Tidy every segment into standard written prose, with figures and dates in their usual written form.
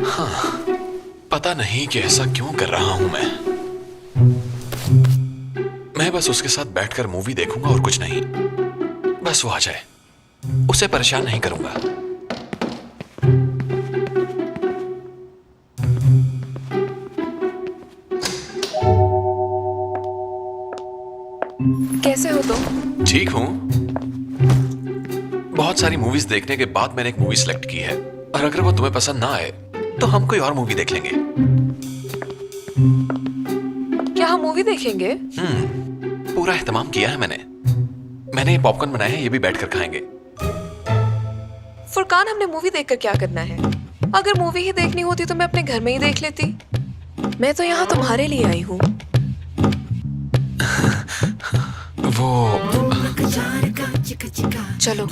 हाँ, पता नहीं कि ऐसा क्यों कर रहा हूं मैं बस उसके साथ बैठकर मूवी देखूंगा और कुछ नहीं। बस वो आ जाए, उसे परेशान नहीं करूंगा। कैसे हो तुम? ठीक हूं। बहुत सारी मूवीज देखने के बाद मैंने एक मूवी सिलेक्ट की है, और अगर वो तुम्हें पसंद ना आए तो हम कोई और मूवी देख लेंगे। क्या हम मूवी देखेंगे? पूरा एहतमाम किया है मैंने ये पॉपकॉर्न बनाए हैं, ये भी बैठकर खाएंगे। फुरकान, हमने मूवी देखकर क्या करना है? अगर मूवी ही देखनी होती तो मैं अपने घर में ही देख लेती। मैं तो यहाँ तुम्हारे लिए आई हूँ। वो चलो।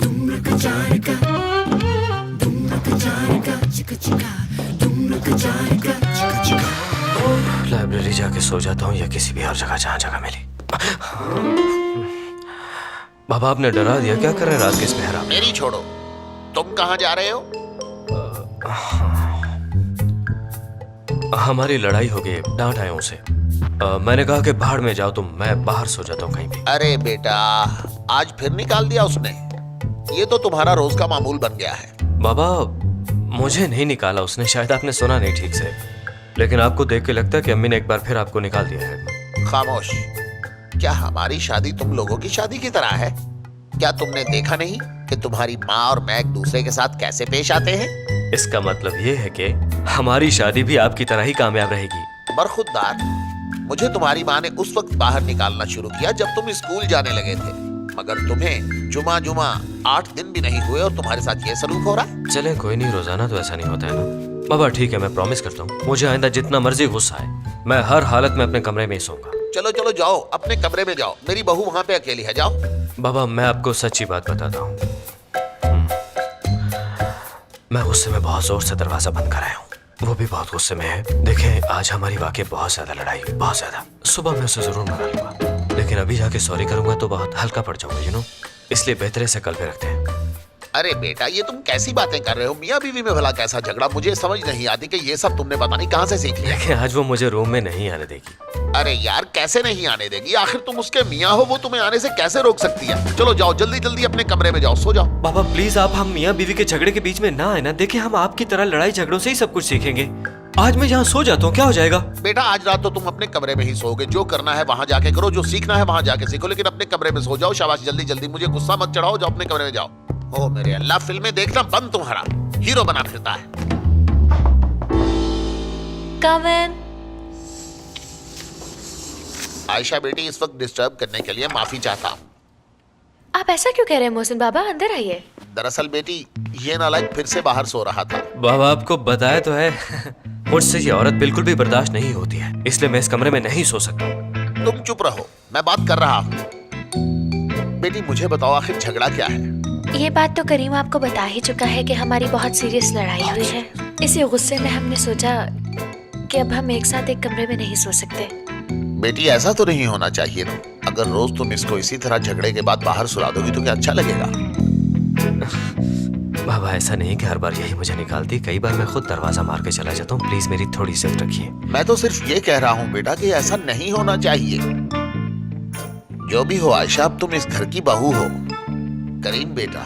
लाइब्रेरी जाके सो जाता हूँ या किसी भी और जगह जहाँ जगह मिली। बाबा, आपने डरा दिया। क्या कर रहे हैं रात के इस पहरा में? मेरी छोड़ो, तुम कहाँ जा रहे हो? हमारी लड़ाई हो गई, डांट आया उसे। मैंने कहा कि बाहर में जाओ तुम, मैं बाहर सो जाता हूँ कहीं भी। अरे बेटा, आज फिर निकाल दिया उसने। ये तो तुम्हारा रोज का मामूल बन गया है। बाबा, मुझे नहीं निकाला उसने, शायद आपने सुना नहीं ठीक से, लेकिन आपको देख के लगता है कि अम्मी ने एक बार फिर आपको निकाल दिया है। खामोश। क्या हमारी शादी तुम लोगों की शादी की तरह है? क्या तुमने देखा नहीं कि तुम्हारी माँ और मैं एक दूसरे के साथ कैसे पेश आते हैं? इसका मतलब ये है कि हमारी शादी भी आपकी तरह ही कामयाब रहेगी। बरखुरदार, मुझे तुम्हारी माँ ने उस वक्त बाहर निकालना शुरू किया जब तुम स्कूल जाने लगे थे, मगर तुम्हें जुमा 8 दिन भी नहीं हुए और तुम्हारे साथ ये सलूक हो रहा। चले कोई नहीं, रोजाना तो ऐसा नहीं होता है ना। बाबा ठीक है, मैं प्रॉमिस करता हूँ, मुझे आइंदा जितना मर्जी गुस्सा आए, मैं हर हालत में अपने कमरे में ही सोऊंगा। चलो चलो जाओ, अपने कमरे में जाओ। मेरी बहू वहाँ पे अकेली है, जाओ। बाबा, मैं आपको सच्ची बात बताता हूँ, मैं गुस्से में बहुत जोर से दरवाजा बंद कराया हूँ। वो भी बहुत गुस्से में है। देखें, आज हमारी वाकई बहुत ज्यादा लड़ाई हुई, बहुत ज्यादा। सुबह मैं उसे जरूर मना लूंगा, लेकिन अभी जाके सॉरी करूंगा तो बहुत हल्का पड़ जाऊंगा, यू नो। इसलिए बेहतर से कल पे रखते हैं। अरे बेटा, ये तुम कैसी बातें कर रहे हो? मियाँ बीवी में भला कैसा झगड़ा? मुझे समझ नहीं आती कि ये सब तुमने पता नहीं कहाँ से सीख लिया। देखें, आज वो मुझे रूम में नहीं आने देगी। अरे यार, कैसे नहीं आने देगी? आखिर तुम उसके मियाँ हो, वो तुम्हें आने से कैसे रोक सकती है? चलो जाओ, जल्दी जल्दी अपने कमरे में जाओ, सो जाओ। बाबा प्लीज, आप हम मियाँ बीवी के झगड़े के बीच में ना आए ना। देखिए, हम आपकी तरह लड़ाई झगड़ों से ही सब कुछ सीखेंगे। आज मैं यहाँ सो जाता हूँ, क्या हो जाएगा? बेटा, आज रात तो तुम अपने कमरे में ही सोओगे। जो करना है वहाँ जाके करो, जो सीखना है वहाँ जाके सीखो, लेकिन अपने कमरे में सो जाओ। शाबाश, जल्दी जल्दी। मुझे गुस्सा मत चढ़ाओ, जाओ अपने कमरे में जाओ। ओ मेरे अल्लाह, फिल्में देखना बंद तुम्हारा। हीरो बना फिरता है। Come in. आयशा बेटी, इस वक्त डिस्टर्ब करने के लिए माफी चाहता हूँ। आप ऐसा क्यों कह रहे हैं मोहसिन बाबा? अंदर आइए। दरअसल बेटी, ये नालायक फिर से बाहर सो रहा था। बाबा, आपको बताया तो है, मुझसे ये औरत बिल्कुल भी बर्दाश्त नहीं होती है, इसलिए मैं इस कमरे में नहीं सो सकता। तुम चुप रहो, मैं बात कर रहा हूँ। बेटी मुझे बताओ, आखिर झगड़ा क्या है? ये बात तो करीम आपको बता ही चुका है कि हमारी बहुत सीरियस लड़ाई हुई है। इसी गुस्से में हमने सोचा कि अब हम एक साथ एक कमरे में नहीं सो सकते। बेटी, ऐसा तो नहीं होना चाहिए ना। अगर रोज तुम इसको इसी तरह झगड़े के बाद बाहर सुला दोगी तो क्या अच्छा लगेगा? बाबा, ऐसा नहीं कि हर बार यही मुझे निकालती, कई बार मैं खुद दरवाजा मार के चला जाता हूँ। प्लीज मेरी थोड़ी इज्जत रखिए। मैं तो सिर्फ ये कह रहा हूँ बेटा कि ऐसा नहीं होना चाहिए। जो भी हो आयशा, अब तुम इस घर की बहू हो। करीम बेटा,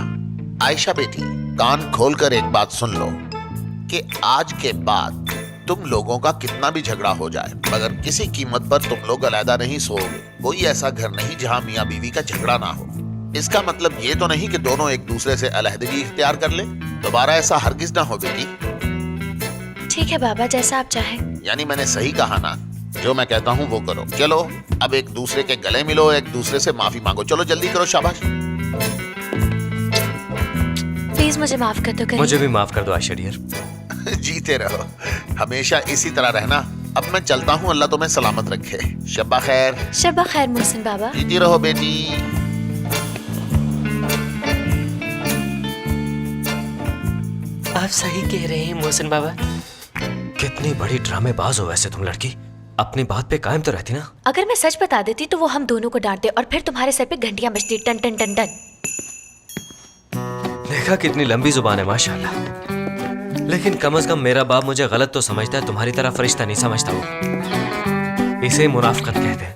आयशा बेटी, कान खोलकर एक बात सुन लो कि आज के बाद तुम लोगों का कितना भी झगड़ा हो जाए, मगर किसी कीमत पर तुम लोग अलग नहीं सोओगे। कोई ऐसा घर नहीं जहां मियाँ बीवी का झगड़ा ना हो। इसका मतलब ये तो नहीं कि दोनों एक दूसरे से अलहदगी इख्तियार कर ले। दोबारा ऐसा हरगिज ना हो बेटी। ठीक है बाबा, जैसा आप चाहें। यानी मैंने सही कहा ना? जो मैं कहता हूँ वो करो। चलो, अब एक दूसरे के गले मिलो, एक दूसरे से माफी मांगो। चलो जल्दी करो, शाबाश। प्लीज मुझे माफ कर दो करीम। मुझे भी माफ कर दो आयशा डियर। जीते रहो, हमेशा इसी तरह रहना। अब मैं चलता हूँ, अल्लाह तुम्हें सलामत रखे। शब्बा खैर। शब्बा खैर मोहसिन बाबा। जीती रहो बेटी। आप सही कह रहे हैं मोहसिन बाबा। कितनी बड़ी ड्रामेबाज हो वैसे तुम लड़की। अपनी बात पे कायम तो रहती ना। अगर मैं सच बता देती तो वो हम दोनों को डांटते और फिर तुम्हारे सर पे घंटियां बजती, टन टन टन टन। देखा कितनी लंबी जुबान है माशाल्लाह। लेकिन कम से कम मेरा बाप मुझे गलत तो समझता है, तुम्हारी तरह फरिश्ता नहीं समझता वो। इसे मुनाफिकत कहते हैं।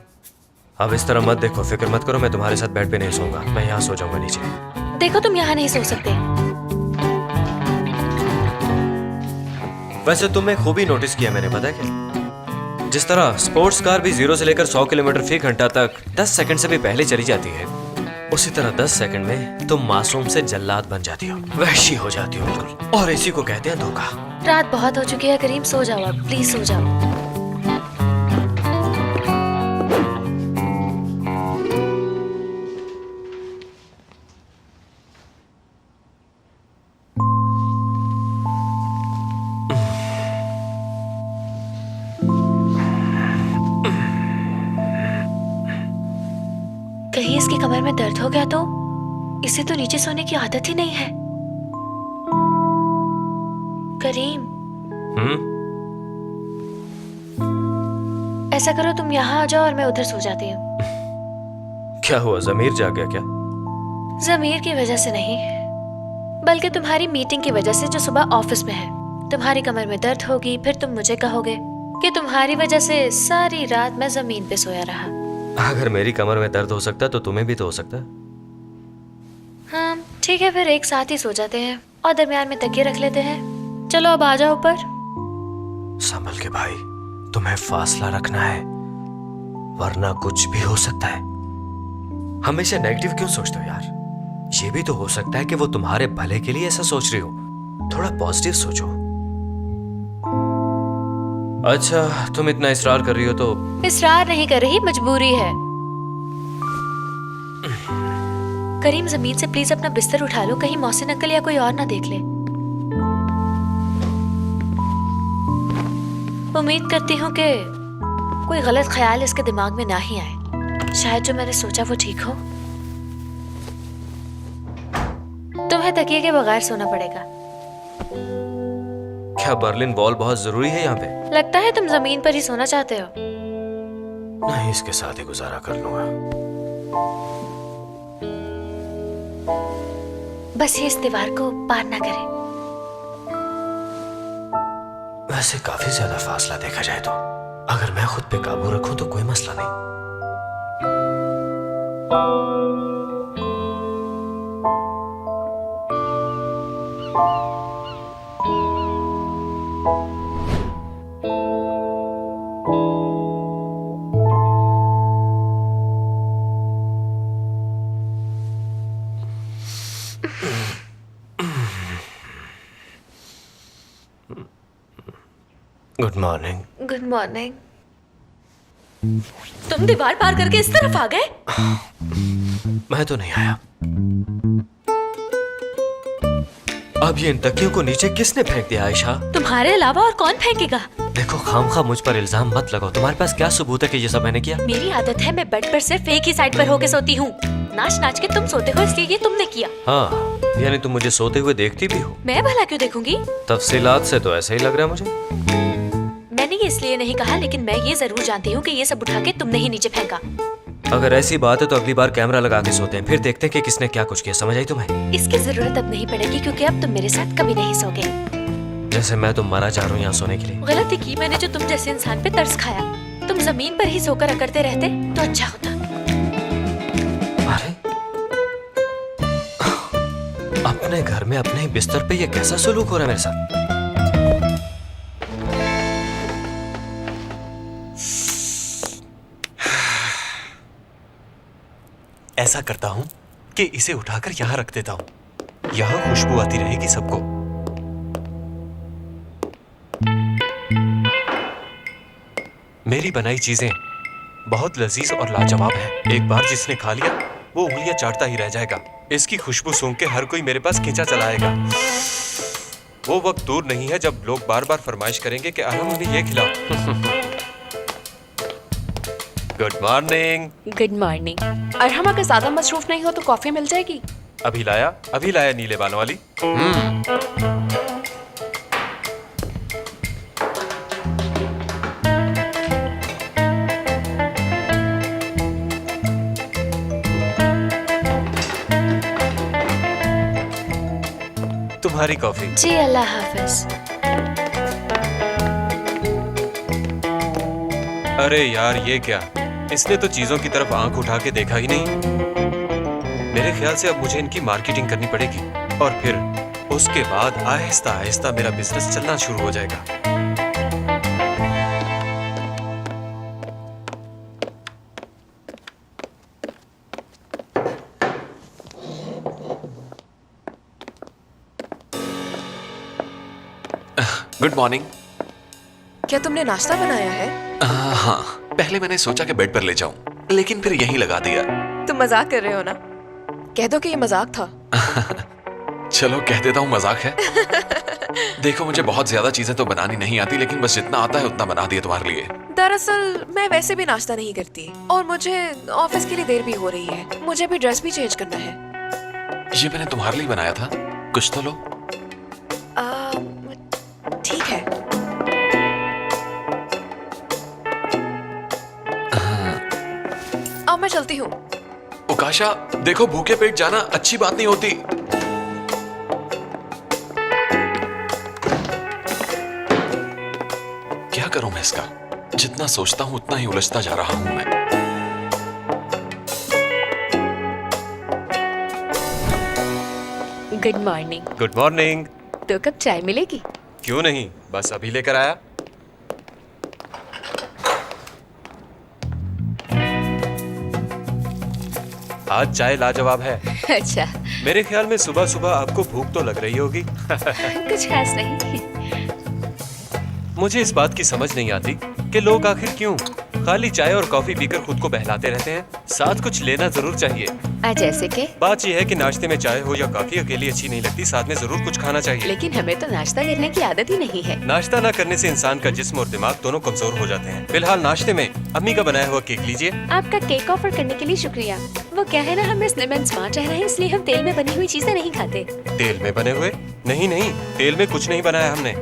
अब इस तरह मत देखो, फिक्र मत करो, मैं तुम्हारे साथ बेड पे नहीं सोऊंगा, मैं यहाँ सो जाऊंगा नीचे। देखो तुम यहाँ नहीं सो सकते। वैसे तुमने खूबी नोटिस किया मैंने, पता है क्या? जिस तरह स्पोर्ट्स कार भी 0 से लेकर 100 किलोमीटर फी घंटा तक 10 सेकंड से भी पहले चली जाती है, उसी तरह 10 सेकंड में तुम मासूम से जल्लाद बन जाती हो, वहशी हो जाती हो बिल्कुल। और इसी को कहते हैं धोखा। रात बहुत हो चुकी है करीम, सो जाओ अब, प्लीज सो जाओ। कहीं इसकी कमर में दर्द हो गया तो? इसे तो नीचे सोने की आदत ही नहीं है। करीम, ऐसा करो तुम यहाँ आ जाओ और मैं उधर सो जाती हूँ। क्या हुआ, जमीर जाग गया क्या? जमीर की वजह से नहीं, बल्कि तुम्हारी मीटिंग की वजह से जो सुबह ऑफिस में है। तुम्हारी कमर में दर्द होगी, फिर तुम मुझे कहोगे कि तुम्हारी वजह से सारी रात मैं जमीन पे सोया रहा। अगर मेरी कमर में दर्द हो सकता है तो तुम्हें भी तो हो सकता है। हाँ ठीक है, फिर एक साथ ही सो जाते हैं और दरमियान में तकिए रख लेते हैं। चलो अब आ जाओ ऊपर। संभल के भाई, तुम्हें फासला रखना है, वरना कुछ भी हो सकता है। हमेशा नेगेटिव क्यों सोचते हो यार? ये भी तो हो सकता है कि वो तुम्हारे भले के लिए ऐसा सोच रही हो। थोड़ा पॉजिटिव सोचो। अच्छा, तुम इतना इसरार कर रही हो तो? इसरार नहीं कर रही, मजबूरी है। करीम जमीन से प्लीज अपना बिस्तर उठा लो, कहीं मोहसिन अंकल या कोई और ना देख ले। उम्मीद करती हूँ कि कोई गलत ख्याल इसके दिमाग में ना ही आए। शायद जो मैंने सोचा वो ठीक हो। तुम्हें तकिए के बगैर सोना पड़ेगा। क्या बर्लिन वॉल बहुत जरूरी है यहाँ पे? लगता है तुम जमीन पर ही सोना चाहते हो। नहीं, इसके साथ ही गुजारा कर लूंगा। बस ये इस दीवार को पार ना करे। वैसे काफी ज्यादा फासला देखा जाए तो, अगर मैं खुद पे काबू रखूं तो कोई मसला नहीं। Good morning. Good morning. तुम दीवार पार करके इस तरफ आ गए? मैं तो नहीं आया। अब ये इन तकियों को नीचे किसने फेंक दिया आयशा? तुम्हारे अलावा और कौन फेंकेगा? देखो, खामखा मुझ पर इल्जाम मत लगाओ। तुम्हारे पास क्या सबूत है कि ये सब मैंने किया? मेरी आदत है, मैं बेड पर सिर्फ एक ही साइड पर होके सोती हूँ। नाच नाच के तुम सोते हो, इसलिए ये तुमने किया। हाँ, यानी तुम मुझे सोते हुए देखती भी हो? मैं भला क्यों देखूंगी? तफसीलात से तो ऐसा ही लग रहा है मुझे। मैंने ये इसलिए नहीं कहा, लेकिन मैं ये जरूर जानती हूँ कि ये सब उठा के तुमने ही नीचे फेंका। अगर ऐसी बात है तो अगली बार कैमरा लगा के सोते हैं, फिर देखते हैं कि किसने क्या कुछ किया। समझ आई तुम्हें? इसकी जरूरत अब नहीं पड़ेगी, क्योंकि अब तुम मेरे साथ कभी नहीं सोगे। जैसे मैं तो मरा जा रहा हूँ यहाँ सोने के लिए। गलती की मैंने जो तुम जैसे इंसान पे तरस खाया। तुम जमीन पर ही सोकर अकड़ते रहते तो अच्छा होता। अरे, अपने घर में अपने ही बिस्तर पे ये कैसा सलूक हो रहा है मेरे साथ? ऐसा करता हूं कि इसे उठाकर यहां रख देता हूं। यहां खुशबू आती रहेगी सबको। मेरी बनाई चीजें बहुत लजीज और लाजवाब हैं। एक बार जिसने खा लिया वो उंगलियां चाटता ही रह जाएगा। इसकी खुशबू सूंघ के हर कोई मेरे पास खींचा चला आएगा। वो वक्त दूर नहीं है जब लोग बार बार फरमाइश करेंगे कि अरहम उन्हें ये खिलाओ। Good morning. Good morning. Arham अगर ज्यादा मसरूफ नहीं हो तो कॉफी मिल जाएगी? अभी लाया नीले बालों वाली। तुम्हारी कॉफी। जी अल्लाह हाफिज। अरे यार ये क्या, इसने तो चीजों की तरफ आंख उठा के देखा ही नहीं। मेरे ख्याल से अब मुझे इनकी मार्केटिंग करनी पड़ेगी और फिर उसके बाद आहिस्ता आहिस्ता मेरा बिजनेस चलना शुरू हो जाएगा। Good morning. क्या तुमने नाश्ता बनाया है? हाँ, पहले मैंने सोचा कि बेड पर ले जाऊं, लेकिन फिर यहीं लगा दिया। तुम मजाक कर रहे हो ना? कह दो कि ये मजाक था। चलो कह देता हूँ मजाक है। देखो मुझे बहुत ज्यादा चीजें तो बनानी नहीं आती, लेकिन बस जितना आता है उतना बना दिया तुम्हारे लिए। दरअसल मैं वैसे भी नाश्ता नहीं करती और मुझे ऑफिस के लिए देर भी हो रही है। मुझे अभी ड्रेस भी चेंज करना है। ये मैंने तुम्हारे लिए बनाया था, कुछ तो लो। ठीक है। अब मैं चलती हूँ। उकाशा देखो, भूखे पेट जाना अच्छी बात नहीं होती। क्या करूं मैं इसका? जितना सोचता हूं उतना ही उलझता जा रहा हूं मैं। Good morning. Good morning. दो कप चाय मिलेगी? क्यों नहीं, बस अभी लेकर आया। आज चाय लाजवाब है। अच्छा, मेरे ख्याल में सुबह सुबह आपको भूख तो लग रही होगी। कुछ खास नहीं। मुझे इस बात की समझ नहीं आती कि लोग आखिर क्यों खाली चाय और कॉफी पीकर खुद को बहलाते रहते हैं। साथ कुछ लेना जरूर चाहिए। जैसे कि? बात यह है कि नाश्ते में चाय हो या कॉफी अकेली अच्छी नहीं लगती, साथ में जरूर कुछ खाना चाहिए। लेकिन हमें तो नाश्ता करने की आदत ही नहीं है। नाश्ता न करने से इंसान का जिस्म और दिमाग दोनों कमजोर हो जाते हैं। फिलहाल नाश्ते में अम्मी का बनाया हुआ केक लीजिए। आपका केक ऑफर करने के लिए शुक्रिया। वो क्या है ना, हमें स्लिम एंड स्मार्ट रहना है, इसलिए हम तेल में बनी हुई चीजें नहीं खाते। तेल में बने हुए? नहीं नहीं, तेल में कुछ नहीं बनाया हमने।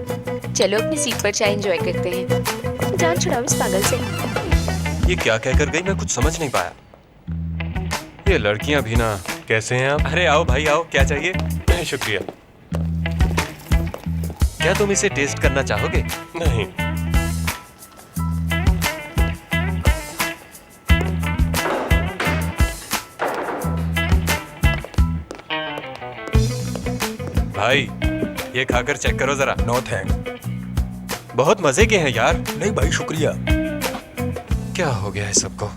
चलो अपनी सीट पर चाय एंजॉय करते हैं। जान छुड़ाओ इस पागल से। ये क्या कहकर गई, मैं कुछ समझ नहीं पाया। ये लड़कियां भी ना, कैसे हैं आप? अरे आओ भाई आओ, क्या चाहिए? शुक्रिया। क्या तुम इसे टेस्ट करना चाहोगे? नहीं। भाई ये खाकर चेक करो जरा। No thank. बहुत मजे के हैं यार। नहीं भाई शुक्रिया। क्या हो गया है सबको?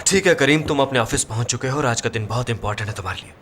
ठीक है करीम, तुम अपने ऑफिस पहुंच चुके हो और आज का दिन बहुत इंपॉर्टेंट है तुम्हारे लिए।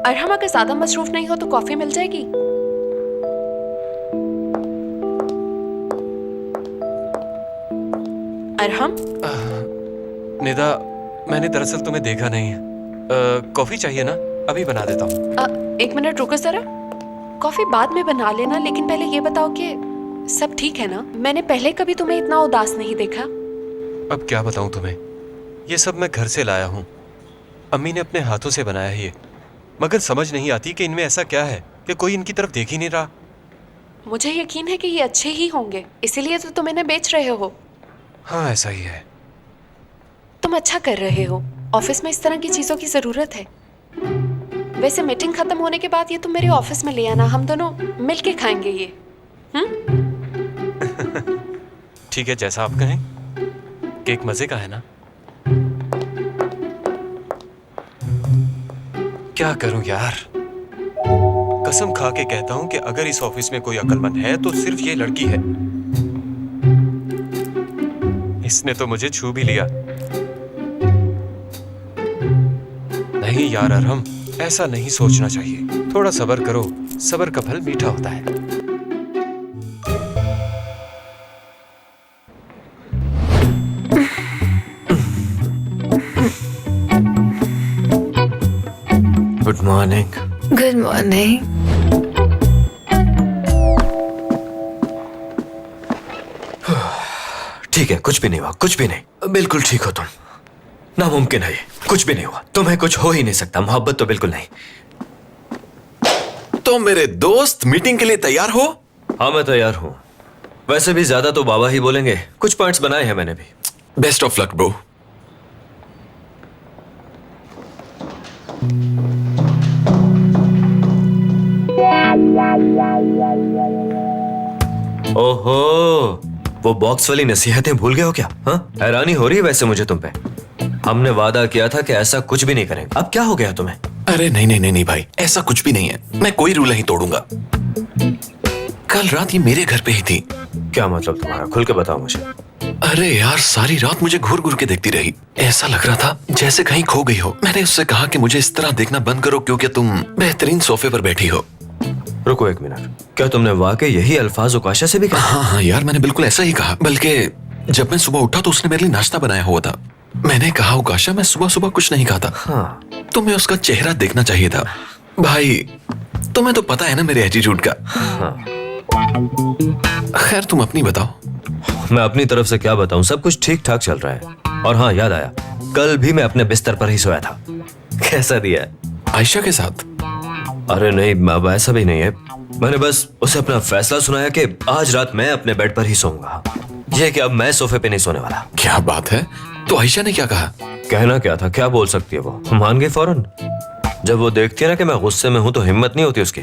अरहम अगर ज्यादा मसरूफ नहीं हो तो कॉफी मिल जाएगी? अरहम? निदा, मैंने दरअसल तुम्हें देखा नहीं है। कॉफी चाहिए ना? अभी बना देता हूँ। एक मिनट रुको जरा। कॉफी बाद में बना लेना, लेकिन पहले ये बताओ कि सब ठीक है ना? मैंने पहले कभी तुम्हें इतना उदास नहीं देखा। अब क्या बताऊं तुम्हें, ये सब मैं घर से लाया हूँ। अम्मी ने अपने हाथों से बनाया है ये, मगर समझ नहीं आती कि इनमें ऐसा क्या है कि कोई इनकी तरफ देख ही नहीं रहा। मुझे यकीन है कि ये अच्छे ही होंगे, इसीलिए तो तुम इन्हें बेच रहे हो। हाँ ऐसा ही है। तुम अच्छा कर रहे हो। ऑफिस में इस तरह की चीजों की जरूरत है। वैसे मीटिंग खत्म होने के बाद ये तुम मेरे ऑफिस में ले आना, हम दोनों मिलके खाएंगे ये। ठीक है, जैसा आप कहें। केक मजे का है ना? क्या करूं यार, कसम खा के कहता हूं कि अगर इस ऑफिस में कोई अक्लमंद है तो सिर्फ ये लड़की है। इसने तो मुझे छू भी लिया। नहीं यार अरहम, ऐसा नहीं सोचना चाहिए। थोड़ा सब्र करो, सब्र का फल मीठा होता है। Good morning. Good morning. ठीक है, कुछ भी नहीं हुआ, कुछ भी नहीं। बिल्कुल ठीक हो तुम। नामुमकिन है ये, कुछ भी नहीं हुआ। तुम्हें कुछ हो ही नहीं सकता। मोहब्बत तो बिल्कुल नहीं। तो मेरे दोस्त, मीटिंग के लिए तैयार हो? हाँ मैं तैयार हूँ। वैसे भी ज्यादा तो बाबा ही बोलेंगे। कुछ पॉइंट्स बनाए हैं मैंने भी। Best of luck bro. ओहो, वो बॉक्स वाली नसीहतें भूल गए हो क्या? हाँ, हैरानी हो रही है वैसे मुझे तुम पे। हमने वादा किया था कि ऐसा कुछ भी नहीं करेंगे। अब क्या हो गया तुम्हें? अरे नहीं नहीं नहीं नहीं भाई, ऐसा कुछ भी नहीं है। मैं कोई रूल नहीं तोड़ूंगा। कल रात ये मेरे घर पे ही थी। क्या मतलब तुम्हारा? खुल के बताओ मुझे। अरे यार, सारी रात मुझे घूर घूर के देखती रही। ऐसा लग रहा था जैसे कहीं खो गई हो। मैंने उससे कहा कि मुझे इस तरह देखना बंद करो क्योंकि तुम बेहतरीन सोफे पर बैठी हो। रुको एक मिनट, क्या तुमने वाकई यही अल्फाज उकाशा से भी कहा? हाँ हाँ यार, मैंने बिल्कुल ऐसा ही कहा। बल्कि जब मैं सुबह उठा तो उसने मेरे लिए नाश्ता बनाया हुआ था। मैंने कहा उकाशा, मैं सुबह सुबह कुछ नहीं खाता। हाँ। तुम्हें उसका चेहरा देखना चाहिए था। भाई तुम्हें तो पता है ना मेरे एटीट्यूड का। हाँ। खैर तुम अपनी बताओ। मैं अपनी तरफ से क्या बताऊं, सब कुछ ठीक ठाक चल रहा है। और हाँ, याद आया, कल भी मैं अपने बिस्तर पर ही सोया था। कैसा दिया? आयशा के साथ? अरे नहीं, अब ऐसा भी नहीं है। मैंने बस उसे अपना फैसला सुनाया कि आज रात मैं अपने बेड पर ही सोऊंगा। यह कि अब मैं सोफे पे नहीं सोने वाला। क्या बात है? तो आयशा ने क्या कहा? कहना क्या था, क्या बोल सकती है वो? मान गई फौरन। जब वो देखती है ना कि मैं गुस्से में हूं तो हिम्मत नहीं होती उसकी।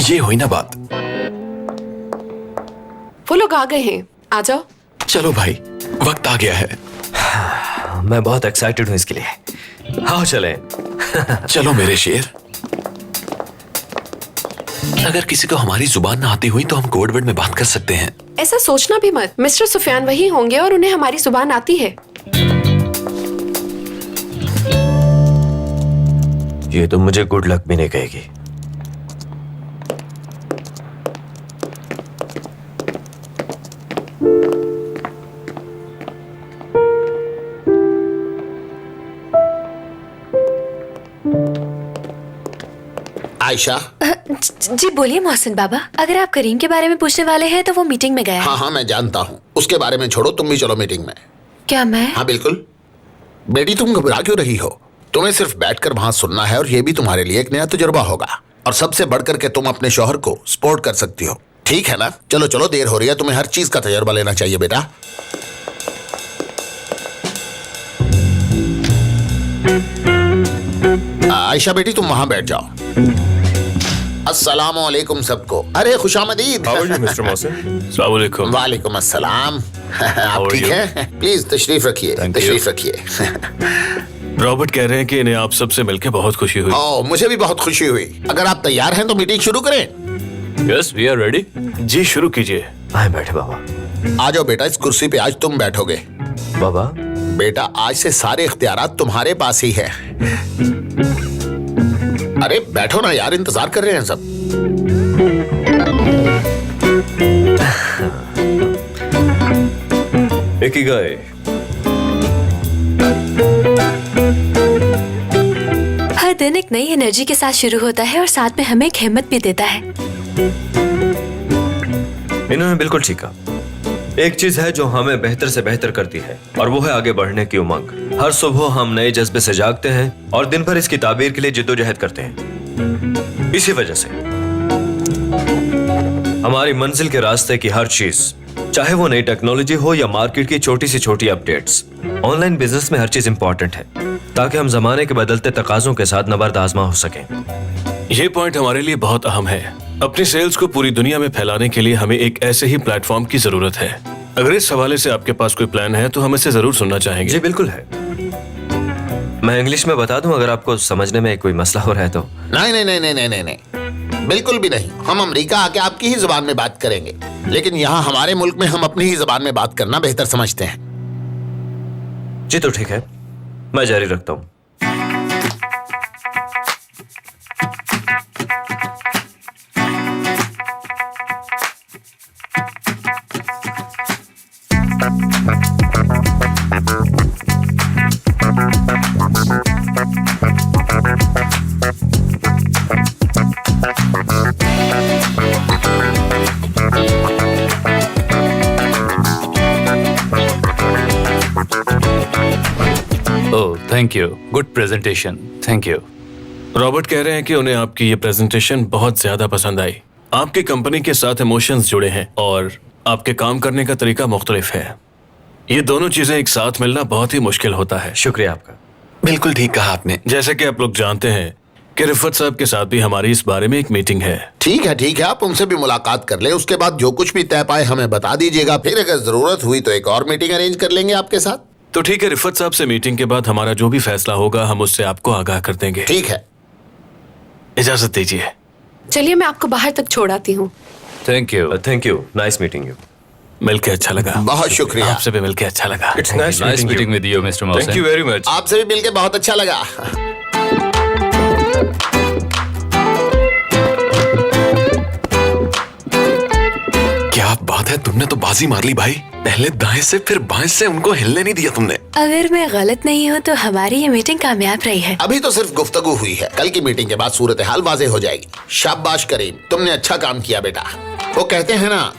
ये हुई ना बात। वो लोग आ गए हैं, आ जाओ। चलो भाई, वक्त आ गया है। मैं बहुत एक्साइटेड हूं इसके लिए। आओ चले। चलो मेरे शेर। अगर किसी को हमारी जुबान ना आती हुई तो हम कोड वर्ड में बात कर सकते हैं। ऐसा सोचना भी मत। मिस्टर सुफियान वही होंगे और उन्हें हमारी जुबान आती है। ये तो मुझे गुड लक भी नहीं कहेगी। आयशा। जी बोलिए मोहसिन बाबा। अगर आप करीम के बारे में पूछने वाले हैं तो वो मीटिंग में गया है। हाँ हाँ मैं जानता हूँ, उसके बारे में छोड़ो, तुम भी चलो मीटिंग में। क्या मैं? हाँ बिल्कुल। बेटी तुम घबरा क्यों रही हो? तुम्हें सिर्फ बैठकर वहां सुनना है और ये भी तुम्हारे लिए एक नया तजुर्बा होगा। और सबसे बढ़कर के तुम अपने शौहर को सपोर्ट कर सकती हो, ठीक है ना? चलो चलो, देर हो रही है, तुम्हें हर चीज का तजुर्बा लेना चाहिए बेटा। आयशा बेटी तुम वहां बैठ जाओ। अस्सलाम वालेकुम सबको। अरे खुशामदीद। मिस्टर मोहसिन। वालेकुम अस्सलाम। आप ठीक हैं? प्लीज तशरीफ रखिए, तशरीफ रखिए। रॉबर्ट कह रहे हैं कि इन्हें आप सबसे मिलकर बहुत खुशी हुई। ओह, मुझे भी बहुत खुशी हुई। अगर आप तैयार हैं तो मीटिंग शुरू करें। Yes we are ready. जी शुरू कीजिए। आए बैठे बाबा। आ जाओ बेटा, इस कुर्सी पे आज तुम बैठोगे। बाबा बेटा आज से सारे इख्तियारात तुम्हारे पास ही है। अरे बैठो ना यार, इंतजार कर रहे हैं सब। एक ही गाय। हर दिन एक नई एनर्जी के साथ शुरू होता है और साथ में हमें एक हिम्मत भी देता है। इन्होंने बिल्कुल ठीक कहा। एक चीज है जो हमें बेहतर से बेहतर करती है और वो है आगे बढ़ने की उमंग। हर सुबह हम नए जज्बे से जागते हैं और दिन भर इसकी ताबीर के लिए जिद्दोजहद करते हैं। इसी वजह से हमारी मंजिल के रास्ते की हर चीज चाहे वो नई टेक्नोलॉजी हो या मार्केट की छोटी से छोटी अपडेट्स, ऑनलाइन बिजनेस में हर चीज इंपॉर्टेंट है ताकि हम जमाने के बदलते तकाजों के साथ नबर्द आजमा हो सकें। ये पॉइंट हमारे लिए बहुत अहम है। अपनी सेल्स को पूरी दुनिया में फैलाने के लिए हमें एक ऐसे ही प्लेटफॉर्म की जरूरत है। अगर इस हवाले से आपके पास कोई प्लान है तो हम इसे जरूर सुनना चाहेंगे। जी बिल्कुल है। मैं इंग्लिश में बता दूं अगर आपको समझने में कोई मसला हो रहा है तो। नहीं नहीं नहीं नहीं नहीं नहीं नहीं, बिल्कुल भी नहीं। हम अमेरिका आके आपकी ही जुबान में बात करेंगे, लेकिन यहाँ हमारे मुल्क में हम अपनी ही जुबान में बात करना बेहतर समझते हैं। जी तो ठीक है, मैं जारी रखता हूँ। Oh thank you, good presentation, thank you. Robert कह रहे हैं कि उन्हें आपकी ये प्रेजेंटेशन बहुत ज्यादा पसंद आई। आपकी कंपनी के साथ इमोशंस जुड़े हैं और आपके काम करने का तरीका मुख्तलिफ है। ये दोनों चीजें एक साथ मिलना बहुत ही मुश्किल होता है। शुक्रिया आपका। बिल्कुल ठीक कहा आपने। जैसे कि आप लोग जानते हैं कि रिफत साहब के साथ भी हमारी इस बारे में एक मीटिंग है। ठीक है, आप उनसे भी मुलाकात कर लें। उसके बाद जो कुछ भी तय पाए हमें बता दीजिएगा। फिर अगर जरूरत हुई तो एक और मीटिंग अरेंज कर लेंगे आपके साथ। तो ठीक है, रिफत साहब से मीटिंग के बाद हमारा जो भी फैसला होगा हम उससे आपको आगाह कर देंगे। ठीक है, इजाजत दीजिए। चलिए मैं आपको बाहर तक छोड़ आती हूँ। Thank you. Thank you, nice meeting you. मिलके अच्छा लगा। बहुत शुक्रिया। आपसे भी मिलके अच्छा लगा। It's nice nice meeting with you mister Mausam. Thank you very much. आपसे भी मिलके बहुत अच्छा लगा। क्या बात है, तुमने तो बाजी मार ली भाई। पहले दाएं से फिर बाएं से उनको हिलने नहीं दिया तुमने। अगर मैं गलत नहीं हूँ तो हमारी ये मीटिंग कामयाब रही है। अभी तो सिर्फ गुफ्तगू हुई है, कल की मीटिंग के बाद सूरत हाल वाज़ेह हो जाएगी। शाबाश करीम, तुमने अच्छा काम किया बेटा। वो कहते हैं ना,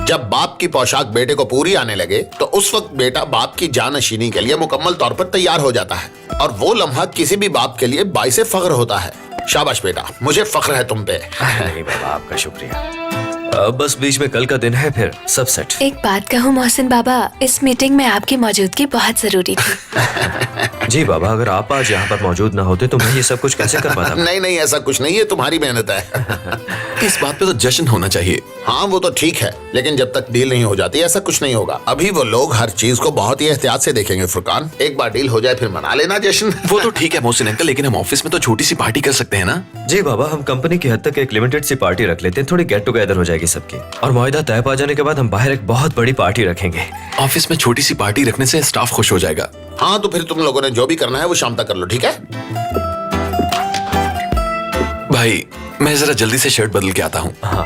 जब बाप की पोशाक बेटे को पूरी आने लगे तो उस वक्त बेटा बाप की जानशीनी के लिए मुकम्मल तौर पर तैयार हो जाता है और वो लम्हा किसी भी बाप के लिए बाइसे फख्र होता है। शाबाश बेटा, मुझे फख्र है तुम पे। नहीं बाबा, आपका शुक्रिया। अब बस बीच में कल का दिन है, फिर सब सेट। एक बात कहूँ मोहसिन बाबा, इस मीटिंग में आपकी मौजूदगी बहुत जरूरी थी। जी बाबा, अगर आप आज यहाँ पर मौजूद ना होते तो मैं ये सब कुछ कैसे कर पाता? नहीं नहीं, ऐसा कुछ नहीं है, तुम्हारी मेहनत है। इस बात पे तो जश्न होना चाहिए। हाँ वो तो ठीक है, लेकिन जब तक डील नहीं हो जाती ऐसा कुछ नहीं होगा। अभी वो लोग हर चीज को बहुत ही एहतियात से देखेंगे फुरकान। एक बार डील हो जाए फिर मना लेना जश्न। वो तो ठीक है मोहसिन अंकल, लेकिन हम ऑफिस में तो छोटी सी पार्टी कर सकते हैं ना। जी बाबा, हम कंपनी की हद तक एक लिमिटेड सी पार्टी रख लेते हैं, थोड़ी गेट टुगेदर हो जाएगी सबकी, और मुआहिदा तय पा जाने के बाद हम बाहर एक बहुत बड़ी पार्टी रखेंगे। ऑफिस में छोटी सी पार्टी रखने से स्टाफ खुश हो जाएगा। हाँ तो फिर तुम लोगों ने जो भी करना है वो शाम तक कर लो, ठीक है? भाई मैं जरा जल्दी से शर्ट बदल के आता हूँ। हाँ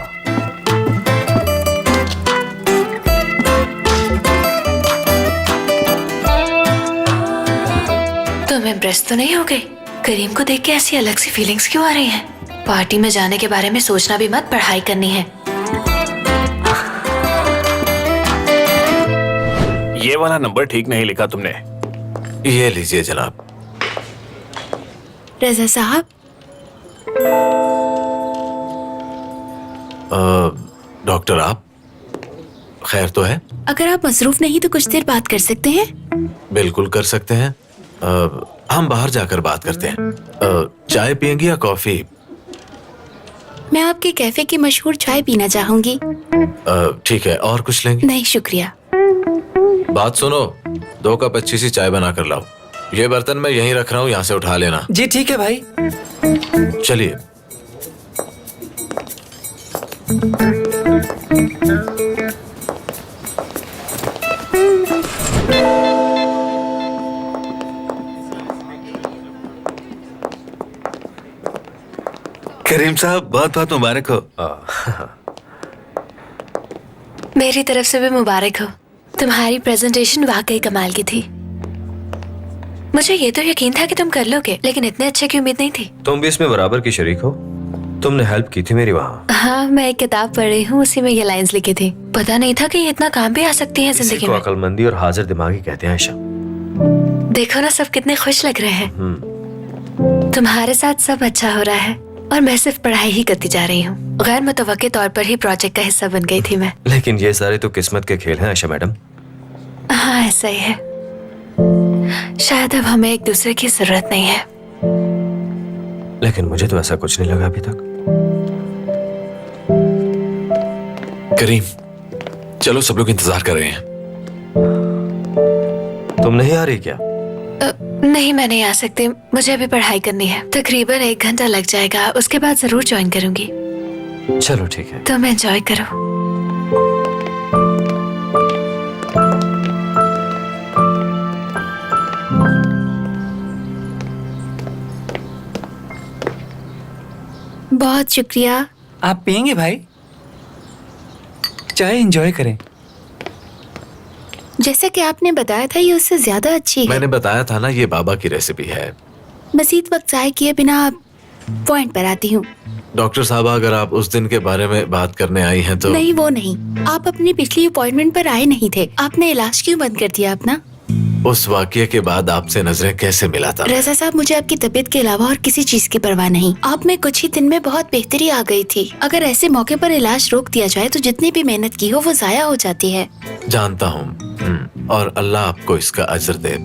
तुम इम्प्रेस तो नहीं हो गई? करीम को देख के ऐसी अलग सी फीलिंग्स क्यों आ रही हैं? पार्टी में जाने के बारे में सोचना भी मत, पढ़ाई करनी है। ये वाला नंबर ठीक नहीं लिखा तुमने। ये लीजिए जनाब। रजा साहब, डॉक्टर आप खैर तो है? अगर आप मसरूफ नहीं तो कुछ देर बात कर सकते हैं? बिल्कुल कर सकते हैं। हम बाहर जाकर बात करते हैं। चाय पियेंगी या कॉफी? मैं आपके कैफे की मशहूर चाय पीना चाहूंगी। ठीक है, और कुछ लेंगे? नहीं शुक्रिया। बात सुनो, 2 कप अच्छी सी चाय बना कर लाओ। ये बर्तन मैं यहीं रख रहा हूँ, यहाँ से उठा लेना। जी ठीक है भाई। चलिए। करीम साहब बहुत बहुत मुबारक हो। मेरी तरफ से भी मुबारक हो। तुम्हारी प्रेजेंटेशन वाकई कमाल की थी। मुझे ये तो यकीन था कि तुम कर लोगे, लेकिन इतने अच्छे की उम्मीद नहीं थी। तुम भी इसमें बराबर की शरीक हो, तुमने हेल्प की थी मेरी वहाँ। हाँ, मैं एक किताब पढ़ रही हूँ, उसी में ये लाइंस लिखी थी। पता नहीं था कि ये इतना काम भी आ सकती है इसी जिंदगी को में। अक्लमंदी और हाजिर दिमागी कहते हैं आयशा। देखो ना, सब कितने खुश लग रहे हैं। तुम्हारे साथ सब अच्छा हो रहा है। और मैं सिर्फ पढ़ाई ही करती जा रही हूँ। गैर मुतवक्के तौर पर ही प्रोजेक्ट का हिस्सा बन गई थी मैं। लेकिन ये सारे तो किस्मत के खेल हैं आयशा मैडम। हाँ ऐसा ही है। शायद अब हमें एक दूसरे की जरूरत नहीं है। लेकिन मुझे तो ऐसा कुछ नहीं लगा अभी तक। करीम, चलो सब लोग इंतजार कर रहे हैं। तुम नहीं आ रही क्या? नहीं मैं नहीं आ सकती, मुझे अभी पढ़ाई करनी है। तकरीबन 1 घंटा लग जाएगा, उसके बाद जरूर ज्वाइन करूंगी। चलो ठीक है। तुम एंजॉय करो। बहुत शुक्रिया। आप पियेंगे भाई? चाय एंजॉय करें। जैसे कि आपने बताया था ये उससे ज्यादा अच्छी है। मैंने बताया था ना, ये बाबा की रेसिपी है। मजीद वक्त जाए किए बिना पॉइंट पर आती हूँ। डॉक्टर साहब, अगर आप उस दिन के बारे में बात करने आई हैं तो नहीं वो नहीं, आप अपनी पिछली अपॉइंटमेंट पर आए नहीं थे। आपने इलाज क्यों बंद कर दिया अपना? उस वाकये के बाद आपसे नजरें कैसे मिला था? रजा साहब, मुझे आपकी तबीयत के अलावा और किसी चीज की परवाह नहीं। आप में कुछ ही दिन में बहुत बेहतरी आ गई थी। अगर ऐसे मौके पर इलाज रोक दिया जाए तो जितनी भी मेहनत की हो वो जाया हो जाती है। जानता हूँ, और अल्लाह आपको इसका अजर दे।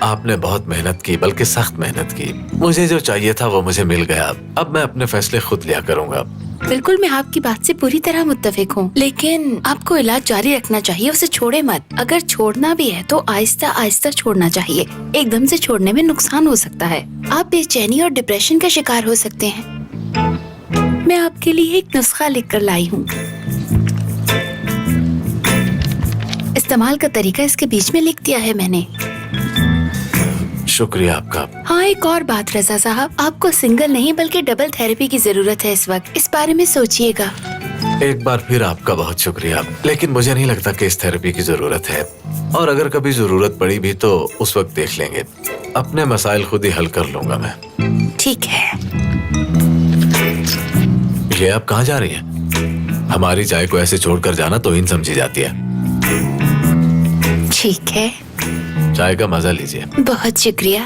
आपने बहुत मेहनत की, बल्कि सख्त मेहनत की। मुझे जो चाहिए था वो मुझे मिल गया। अब मैं अपने फैसले खुद लिया करूँगा। बिल्कुल, मैं आपकी बात से पूरी तरह मुत्तफिक हूँ, लेकिन आपको इलाज जारी रखना चाहिए, उसे छोड़े मत। अगर छोड़ना भी है तो आहिस्ता आहिस्ता छोड़ना चाहिए। एकदम से छोड़ने में नुकसान हो सकता है। आप बेचैनी और डिप्रेशन का शिकार हो सकते हैं। मैं आपके लिए एक नुस्खा लिख कर लाई हूँ। इस्तेमाल का तरीका इसके बीच में लिख दिया है मैंने। शुक्रिया आपका। हाँ, एक और बात रजा साहब, आपको सिंगल नहीं बल्कि डबल थेरेपी की जरूरत है इस वक्त। इस बारे में सोचिएगा। एक बार फिर आपका बहुत शुक्रिया, लेकिन मुझे नहीं लगता कि इस थेरेपी की जरूरत है। और अगर कभी जरूरत पड़ी भी तो उस वक्त देख लेंगे। अपने मसाइल खुद ही हल कर लूंगा मैं। ठीक है। ये आप कहाँ जा रही हैं? हमारी चाय को ऐसे छोड़कर जाना तौहीन समझी जाती है। ठीक है, चाय का मजा लीजिए। बहुत शुक्रिया।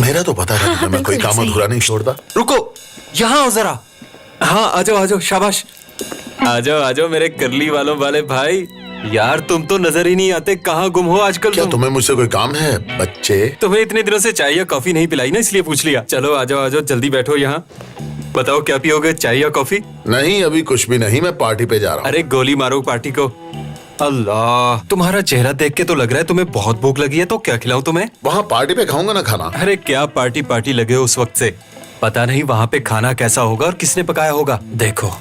मेरा तो पता था कि मैं कोई काम अधूरा नहीं छोड़ता। रुको, यहाँ आओ जरा। हाँ आ जाओ आ जाओ, शाबाश। आ जाओ आ जाओ मेरे करली वालों वाले भाई। यार तुम तो नजर ही नहीं आते, कहाँ गुम हो आजकल? क्या तुम्हें मुझसे कोई काम है बच्चे? तुम्हें इतने दिनों से चाय या कॉफी नहीं पिलाई ना, इसलिए पूछ लिया। चलो आ जाओ जल्दी बैठो यहाँ। बताओ क्या पियोगे, चाय या कॉफी? नहीं, अभी कुछ भी नहीं, मैं पार्टी पे जा रहा हूँ। अरे गोली मारो पार्टी को। अल्लाह, तुम्हारा चेहरा देख के तो लग रहा है तुम्हें बहुत भूख लगी है। तो क्या खिलाऊं तुम्हें? वहाँ पार्टी पे खाऊंगा ना खाना। अरे क्या पार्टी पार्टी लगे हो उस वक्त से। पता नहीं वहाँ पे खाना कैसा होगा और किसने पकाया होगा। देखो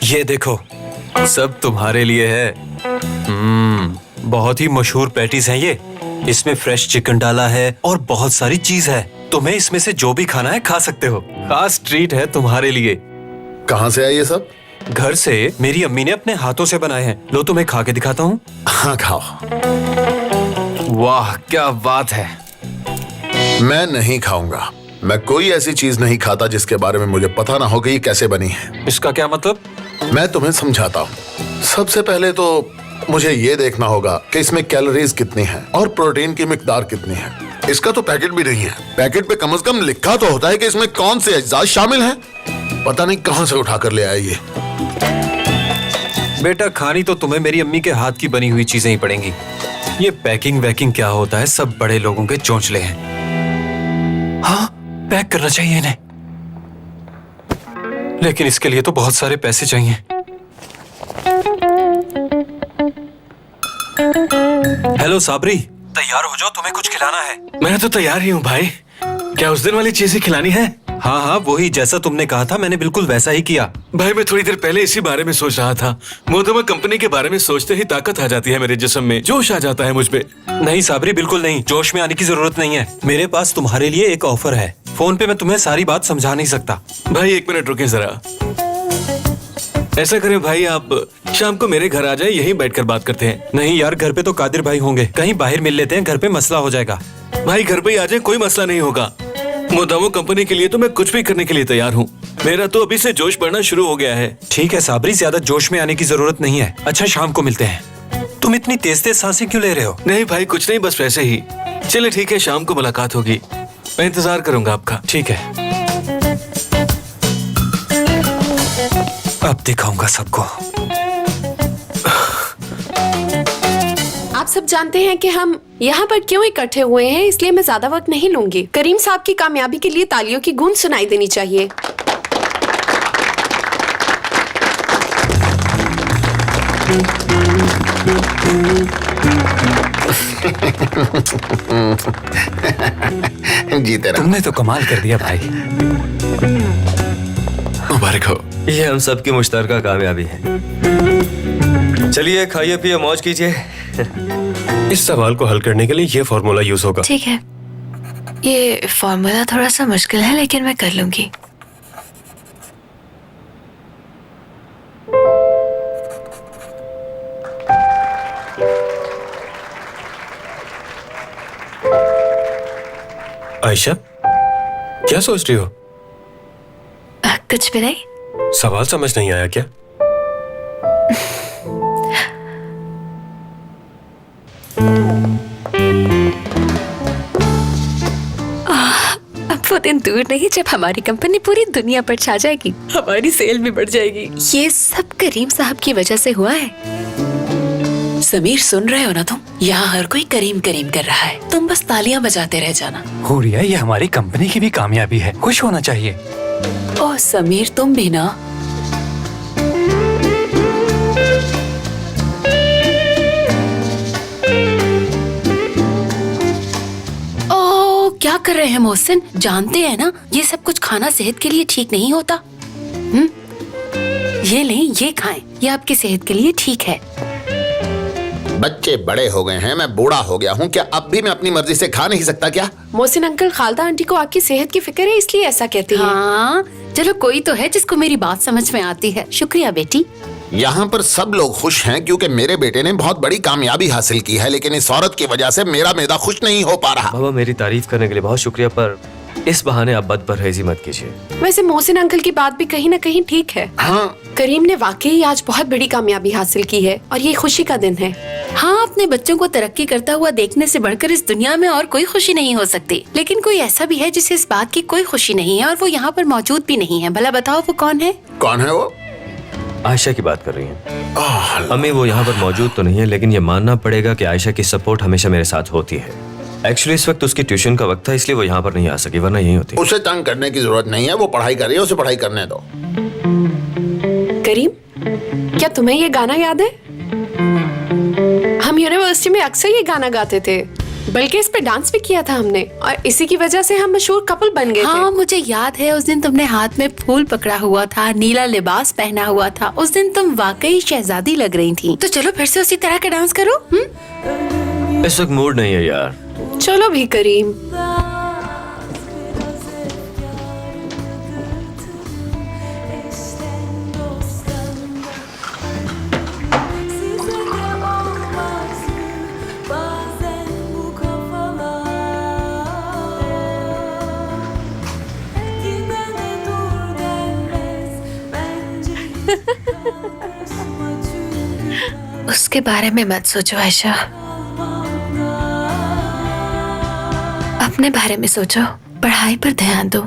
ये देखो, सब तुम्हारे लिए है। बहुत ही मशहूर पैटीज हैं ये। इसमें फ्रेश चिकन डाला है और बहुत सारी चीज है। तुम्हें इसमें से जो भी खाना है खा सकते हो। खास ट्रीट है तुम्हारे लिए। कहाँ से आई ये सब? घर से मेरी अम्मी ने अपने हाथों से बनाए हैं। लो तुम्हें खा के दिखाता हूँ। हाँ खाओ। वाह क्या बात है। मैं नहीं खाऊंगा। मैं कोई ऐसी चीज नहीं खाता जिसके बारे में मुझे पता ना हो कि ये कैसे बनी है। इसका क्या मतलब? मैं तुम्हें समझाता हूँ। सबसे पहले तो मुझे ये देखना होगा कि इसमें कैलोरीज कितनी हैं और प्रोटीन की मिकदार कितनी है। इसका तो पैकेट भी नहीं है। पैकेट पे कम से कम लिखा तो होता है कि इसमें कौन से अज्जा शामिल हैं। पता नहीं कहां से उठा कर ले आया ये। बेटा खानी तो तुम्हें मेरी अम्मी के हाथ की बनी हुई चीजें ही पड़ेंगी। ये पैकिंग वैकिंग क्या होता है, सब बड़े लोगों के चोंचले हैं। हाँ पैक करना चाहिए इन्हें, लेकिन इसके लिए तो बहुत सारे पैसे चाहिए। हेलो साबरी, तैयार हो जाओ, तुम्हें कुछ खिलाना है। मैं तो तैयार ही हूँ भाई। क्या उस दिन वाली चीजें खिलानी है? हाँ हाँ वही, जैसा तुमने कहा था मैंने बिल्कुल वैसा ही किया। भाई मैं थोड़ी देर पहले इसी बारे में सोच रहा था। मोदमा कंपनी के बारे में सोचते ही ताकत आ जाती है मेरे जिस्म में, जोश आ जाता है मुझ पे। नहीं साबरी बिल्कुल नहीं, जोश में आने की जरूरत नहीं है। मेरे पास तुम्हारे लिए एक ऑफर है। फोन पे मैं तुम्हें सारी बात समझा नहीं सकता। भाई 1 मिनट रुके जरा। ऐसा करें भाई, आप शाम को मेरे घर आ जाए, यहीं बैठकर बात करते हैं। नहीं यार, घर पे तो कादिर भाई होंगे, कहीं बाहर मिल लेते हैं, घर पे मसला हो जाएगा। भाई घर पे ही आ जाए, कोई मसला नहीं होगा। मोदामो कंपनी के लिए तो मैं कुछ भी करने के लिए तैयार हूँ। मेरा तो अभी से जोश बढ़ना शुरू हो गया है। ठीक है साबरी, ज्यादा जोश में आने की जरूरत नहीं है। अच्छा शाम को मिलते हैं। तुम इतनी तेज तेज सांसें क्यों ले रहे हो? नहीं भाई, कुछ नहीं, बस वैसे ही। चले ठीक है, शाम को मुलाकात होगी। मैं इंतजार करूंगा आपका। ठीक है, अब दिखाऊंगा सबको। आप सब जानते हैं कि हम यहाँ पर क्यों इकट्ठे हुए हैं, इसलिए मैं ज्यादा वक्त नहीं लूंगी। करीम साहब की कामयाबी के लिए तालियों की गूंज सुनाई देनी चाहिए। जीते रहो। तुमने तो कमाल कर दिया भाई। मुबारक हो। ये हम सबकी मुश्तरका कामयाबी है। चलिए खाइए पिए मौज कीजिए। इस सवाल को हल करने के लिए ये फॉर्मूला यूज होगा। ठीक है, ये फॉर्मूला थोड़ा सा मुश्किल है लेकिन मैं कर लूंगी। आयशा, क्या सोच रही हो? कुछ भी नहीं। सवाल समझ नहीं आया क्या? अब वो दिन दूर नहीं जब हमारी कंपनी पूरी दुनिया पर छा जाएगी, हमारी सेल भी बढ़ जाएगी। ये सब करीम साहब की वजह से हुआ है। समीर, सुन रहे हो ना तुम? यहाँ हर कोई करीम करीम कर रहा है, तुम बस तालियां बजाते रह जाना। हुरिया, ये हमारी कंपनी की भी कामयाबी है, खुश होना चाहिए। ओह समीर, तुम भी ना। ओह, क्या कर रहे हैं मोहसिन? जानते हैं ना ये सब कुछ खाना सेहत के लिए ठीक नहीं होता। ये लें, ये खाएं, ये आपकी सेहत के लिए ठीक है। बच्चे बड़े हो गए हैं, मैं बूढ़ा हो गया हूँ, क्या अब भी मैं अपनी मर्जी से खा नहीं सकता क्या? मोहसिन अंकल, खालदा आंटी को आपकी सेहत की फिक्र है इसलिए ऐसा कहती हैं। हाँ, चलो कोई तो है जिसको मेरी बात समझ में आती है। शुक्रिया बेटी। यहाँ पर सब लोग खुश हैं क्योंकि मेरे बेटे ने बहुत बड़ी कामयाबी हासिल की है, लेकिन इस औरत की वजह से मेरा मैदा खुश नहीं हो पा रहा। बाबा, मेरी तारीफ करने के लिए बहुत शुक्रिया, पर इस बहाने आप बदपरहेजी मत कीजिए। वैसे मोहसिन अंकल की बात भी कहीं ना कहीं ठीक है। हाँ, करीम ने वाकई आज बहुत बड़ी कामयाबी हासिल की है और ये खुशी का दिन है। हाँ, अपने बच्चों को तरक्की करता हुआ देखने से बढ़कर इस दुनिया में और कोई खुशी नहीं हो सकती। लेकिन कोई ऐसा भी है जिसे इस बात की कोई खुशी नहीं है और वो यहाँ पर मौजूद भी नहीं है। भला बताओ वो कौन है? कौन है वो? आयशा की बात कर रही हैं। अम्मी, वो यहाँ पर मौजूद तो नहीं है, लेकिन ये मानना पड़ेगा कि आयशा की सपोर्ट हमेशा मेरे साथ होती है। एक्चुअली इस वक्त उसकी ट्यूशन का वक्त था, इसलिए वो यहाँ पर नहीं आ सकी, वरना यही होती। उसे तंग करने की जरूरत नहीं है, वो पढ़ाई कर रही है, उसे पढ़ाई करने दो। करीम, क्या तुम्हें ये गाना याद है? हम यूनिवर्सिटी में अक्सर ये गाना गाते थे, बल्कि इस पे डांस भी किया था हमने, और इसी की वजह से हम मशहूर कपल बन गए थे। हाँ, मुझे याद है, उस दिन तुमने हाथ में फूल पकड़ा हुआ था, नीला लिबास पहना हुआ था। उस दिन तुम वाकई शहजादी लग रही थी। तो चलो फिर से उसी तरह का डांस करो। इस वक्त मूड नहीं है यार। चलो भी करीम। उसके बारे में मत सोचो आयशा, अपने बारे में सोचो, पढ़ाई पर ध्यान दो।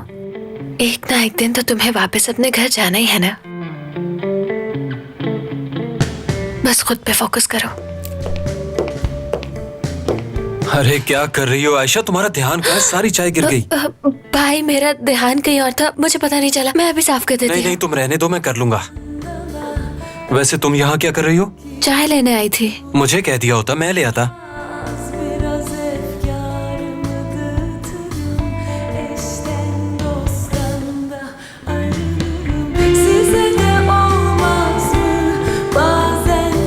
एक ना एक दिन तो तुम्हें वापस अपने घर जाना ही है ना। बस खुद पे फोकस करो। अरे क्या कर रही हो आयशा? तुम्हारा ध्यान कहाँ? सारी चाय गिर गई। भाई, मेरा ध्यान कहीं और था, मुझे पता नहीं चला। मैं अभी साफ कर देती नहीं नहीं, तुम रहने दो, मैं कर लूंगा। वैसे तुम यहाँ क्या कर रही हो? चाय लेने आई थी। मुझे कह दिया होता, मैं ले आता।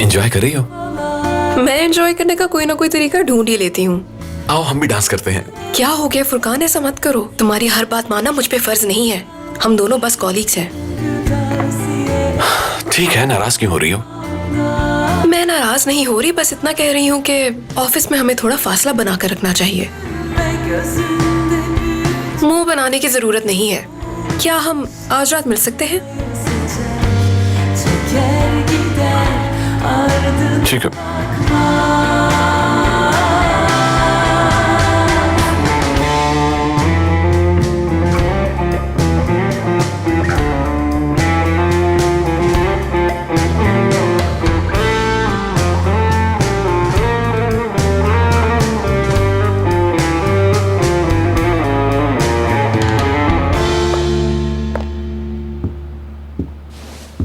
एंजॉय कर रही हो? मैं एंजॉय करने का कोई ना कोई तरीका ढूंढ ही लेती हूँ। आओ हम भी डांस करते हैं। क्या हो गया फुरकान, ऐसा मत करो। तुम्हारी हर बात मानना मुझ पे फर्ज नहीं है। हम दोनों बस कॉलीग्स हैं। ठीक है, नाराज क्यों हो रही हो? मैं नाराज नहीं हो रही, बस इतना कह रही हूँ कि ऑफिस में हमें थोड़ा फासला बना कर रखना चाहिए। मुंह बनाने की जरूरत नहीं है। क्या हम आज रात मिल सकते हैं? ठीक है।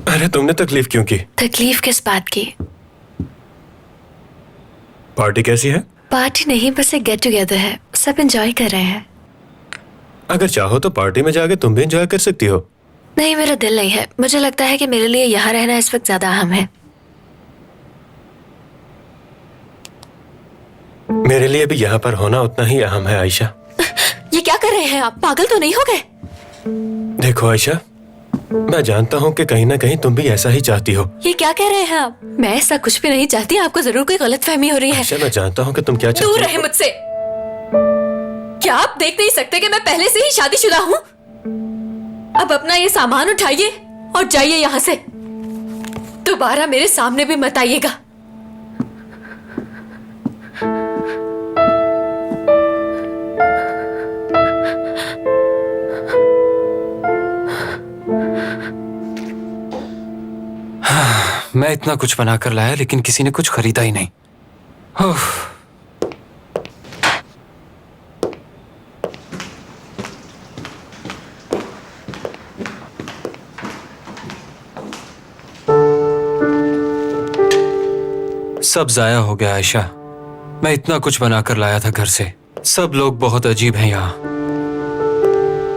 अरे तुमने तकलीफ क्यों की? तकलीफ किस बात की? पार्टी कैसी है? पार्टी नहीं, बस एक गेट टुगेदर है, सब एंजॉय कर रहे हैं। अगर चाहो तो पार्टी में जाके तुम भी एंजॉय कर सकती हो। नहीं, मेरा दिल नहीं है। मुझे लगता है कि मेरे लिए यहाँ रहना इस वक्त ज्यादा अहम है। मेरे लिए भी यहाँ पर होना उतना ही अहम है आयशा। ये क्या कर रहे हैं आप? पागल तो नहीं हो गए? देखो आयशा, मैं जानता हूँ कि कहीं ना कहीं तुम भी ऐसा ही चाहती हो। ये क्या कह रहे हैं आप? मैं ऐसा कुछ भी नहीं चाहती। आपको जरूर कोई गलतफहमी हो रही है। आयशा, मैं जानता हूँ कि तुम क्या चाहती दूर हो। रहे मुझसे। क्या आप देख नहीं सकते कि मैं पहले से ही शादीशुदा हूँ? अब अपना ये सामान उठाइए और जाइए यहाँ से। दोबारा मेरे सामने भी मत आइएगा। मैं इतना कुछ बनाकर लाया लेकिन किसी ने कुछ खरीदा ही नहीं। उफ। सब जाया हो गया आयशा। मैं इतना कुछ बनाकर लाया था घर से। सब लोग बहुत अजीब हैं यहाँ।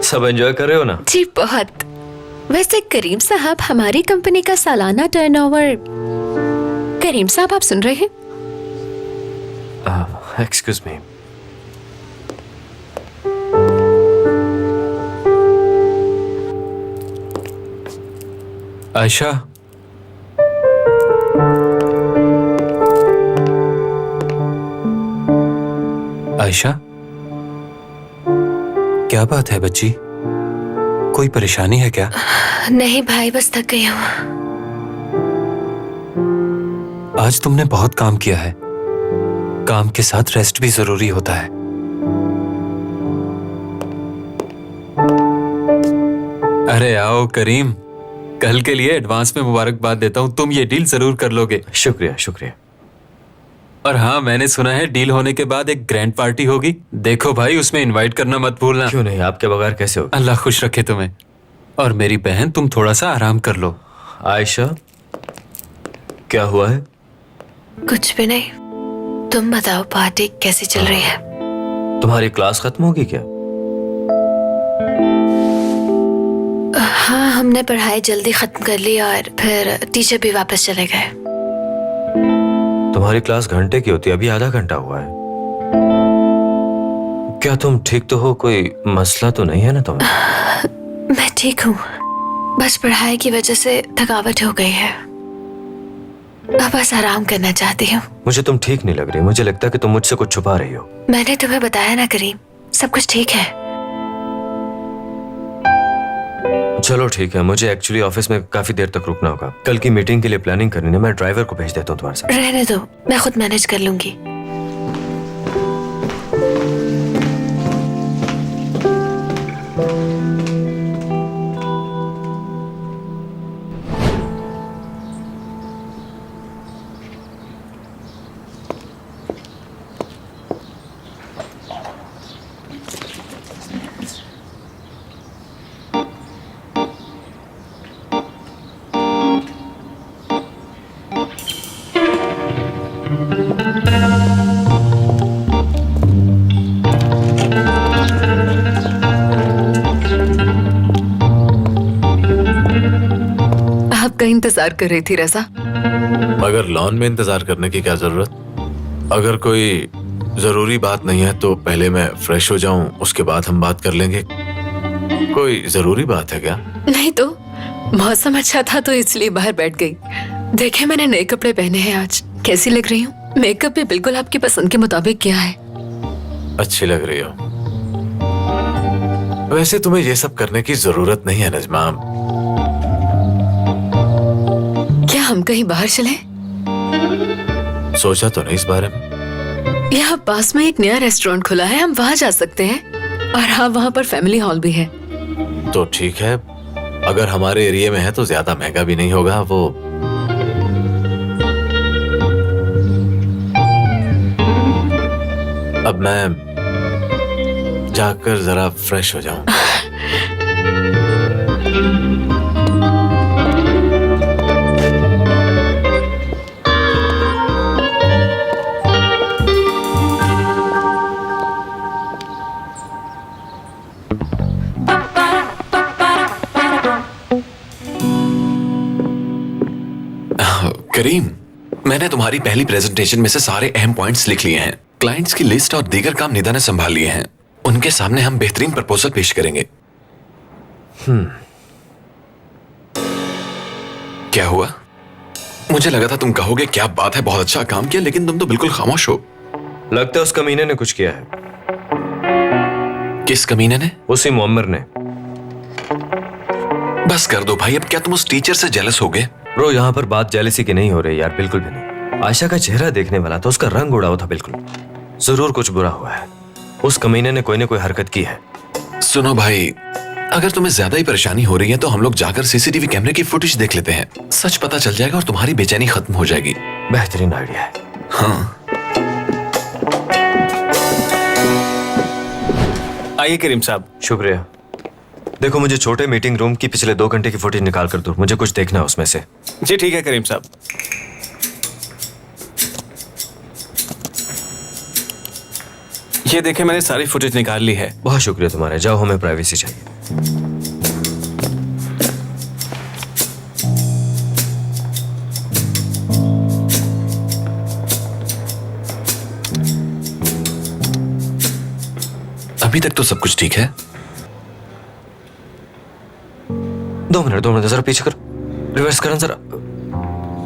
सब एंजॉय कर रहे हो ना? जी बहुत। वैसे करीम साहब, हमारी कंपनी का सालाना टर्नओवर। करीम साहब, आप सुन रहे हैं? Excuse me. आयशा, आयशा, क्या बात है बच्ची? कोई परेशानी है क्या? नहीं भाई, बस थक गई हूँ। आज तुमने बहुत काम किया है। काम के साथ रेस्ट भी जरूरी होता है। अरे आओ करीम, कल के लिए एडवांस में मुबारकबाद देता हूँ। तुम ये डील जरूर कर लोगे। शुक्रिया शुक्रिया। और हाँ, मैंने सुना है डील होने के बाद एक ग्रैंड पार्टी होगी। देखो भाई, उसमें इनवाइट करना मत भूलना। क्यों नहीं, आपके बगैर कैसे होगा? अल्लाह खुश रखे तुम्हें। और मेरी बहन, तुम थोड़ा सा आराम कर लो। आयशा, क्या हुआ है? कुछ भी नहीं। तुम बताओ, पार्टी कैसी चल रही है? तुम्हारी क्लास खत्म होगी क्या? हाँ, हमने पढ़ाई जल्दी खत्म कर ली और फिर टीचर भी वापस चले गए। तुम्हारी क्लास घंटे की होती है, अभी आधा घंटा हुआ है। क्या तुम ठीक तो हो? कोई मसला तो नहीं है ना तुम्हें? मैं ठीक हूँ, बस पढ़ाई की वजह से थकावट हो गई है। अब बस आराम करना चाहती हूँ। मुझे तुम ठीक नहीं लग रही। मुझे लगता है कि तुम मुझसे कुछ छुपा रही हो। मैंने तुम्हें बताया ना करीम, सब कुछ ठीक है। चलो ठीक है, मुझे एक्चुअली ऑफिस में काफी देर तक रुकना होगा। कल की मीटिंग के लिए प्लानिंग करनी है। मैं ड्राइवर को भेज देता हूँ तुम्हारे साथ। रहने दो, मैं खुद मैनेज कर लूंगी। आपका इंतजार कर रही थी रजा। मगर लॉन में इंतजार करने की क्या जरूरत? अगर कोई जरूरी बात नहीं है तो पहले मैं फ्रेश हो जाऊं, उसके बाद हम बात कर लेंगे। कोई जरूरी बात है क्या? नहीं तो मौसम अच्छा था तो इसलिए बाहर बैठ गई। देखे, मैंने नए कपड़े पहने हैं आज। कैसी लग रही हूँ? मेकअप भी बिल्कुल आपकी पसंद के मुताबिक किया है। अच्छी लग रही हो। वैसे तुम्हें ये सब करने की जरूरत नहीं है नजमा। क्या हम कहीं बाहर चलें? सोचा तो नहीं इस बारे में। यहाँ पास में एक नया रेस्टोरेंट खुला है, हम वहाँ जा सकते हैं। और हाँ, वहाँ पर फैमिली हॉल भी है। तो ठीक है, अगर हमारे एरिया में है तो ज्यादा महंगा भी नहीं होगा। वो अब मैं जाकर जरा फ्रेश हो जाऊं। करीम, मैंने तुम्हारी पहली प्रेजेंटेशन में से सारे अहम पॉइंट्स लिख लिए हैं। क्लाइंट्स की लिस्ट और दीगर काम निदा ने संभाल लिए हैं। उनके सामने हम बेहतरीन प्रपोजल पेश करेंगे। क्या हुआ? मुझे लगा था तुम कहोगे क्या बात है, बहुत अच्छा काम किया, लेकिन तुम तो बिल्कुल खामोश हो। लगता है उस कमीने ने कुछ किया है। किस कमीने ने? उसी मोअम्मर ने। बस कर दो भाई, अब क्या तुम उस टीचर से जेलस हो गए? ब्रो, यहाँ पर बात जेलसी की नहीं हो रही यार, बिल्कुल भी नहीं। आयशा का चेहरा देखने वाला था, उसका रंग उड़ा हुआ था बिल्कुल। जरूर कुछ बुरा हुआ है। उस कमीने ने कोई ना कोई हरकत की है। सुनो भाई, अगर तुम्हें ज्यादा ही परेशानी हो रही है तो हम लोग जाकर सीसीटीवी कैमरे की फुटेज देख लेते हैं। सच पता चल जाएगा और तुम्हारी बेचैनी खत्म हो जाएगी। बेहतरीन आइडिया है। हाँ, आइए करीम साहब। शुक्रिया। देखो, मुझे छोटे मीटिंग रूम की पिछले 2 घंटे की फुटेज निकाल कर दो, मुझे कुछ देखना है उसमें से। जी ठीक है करीम साहब। ये देखें, मैंने सारी फुटेज निकाल ली है। बहुत शुक्रिया तुम्हारा, जाओ, हमें प्राइवेसी चाहिए। अभी तक तो सब कुछ ठीक है। 2 मिनट जरा पीछे करो, रिवर्स करना जरा,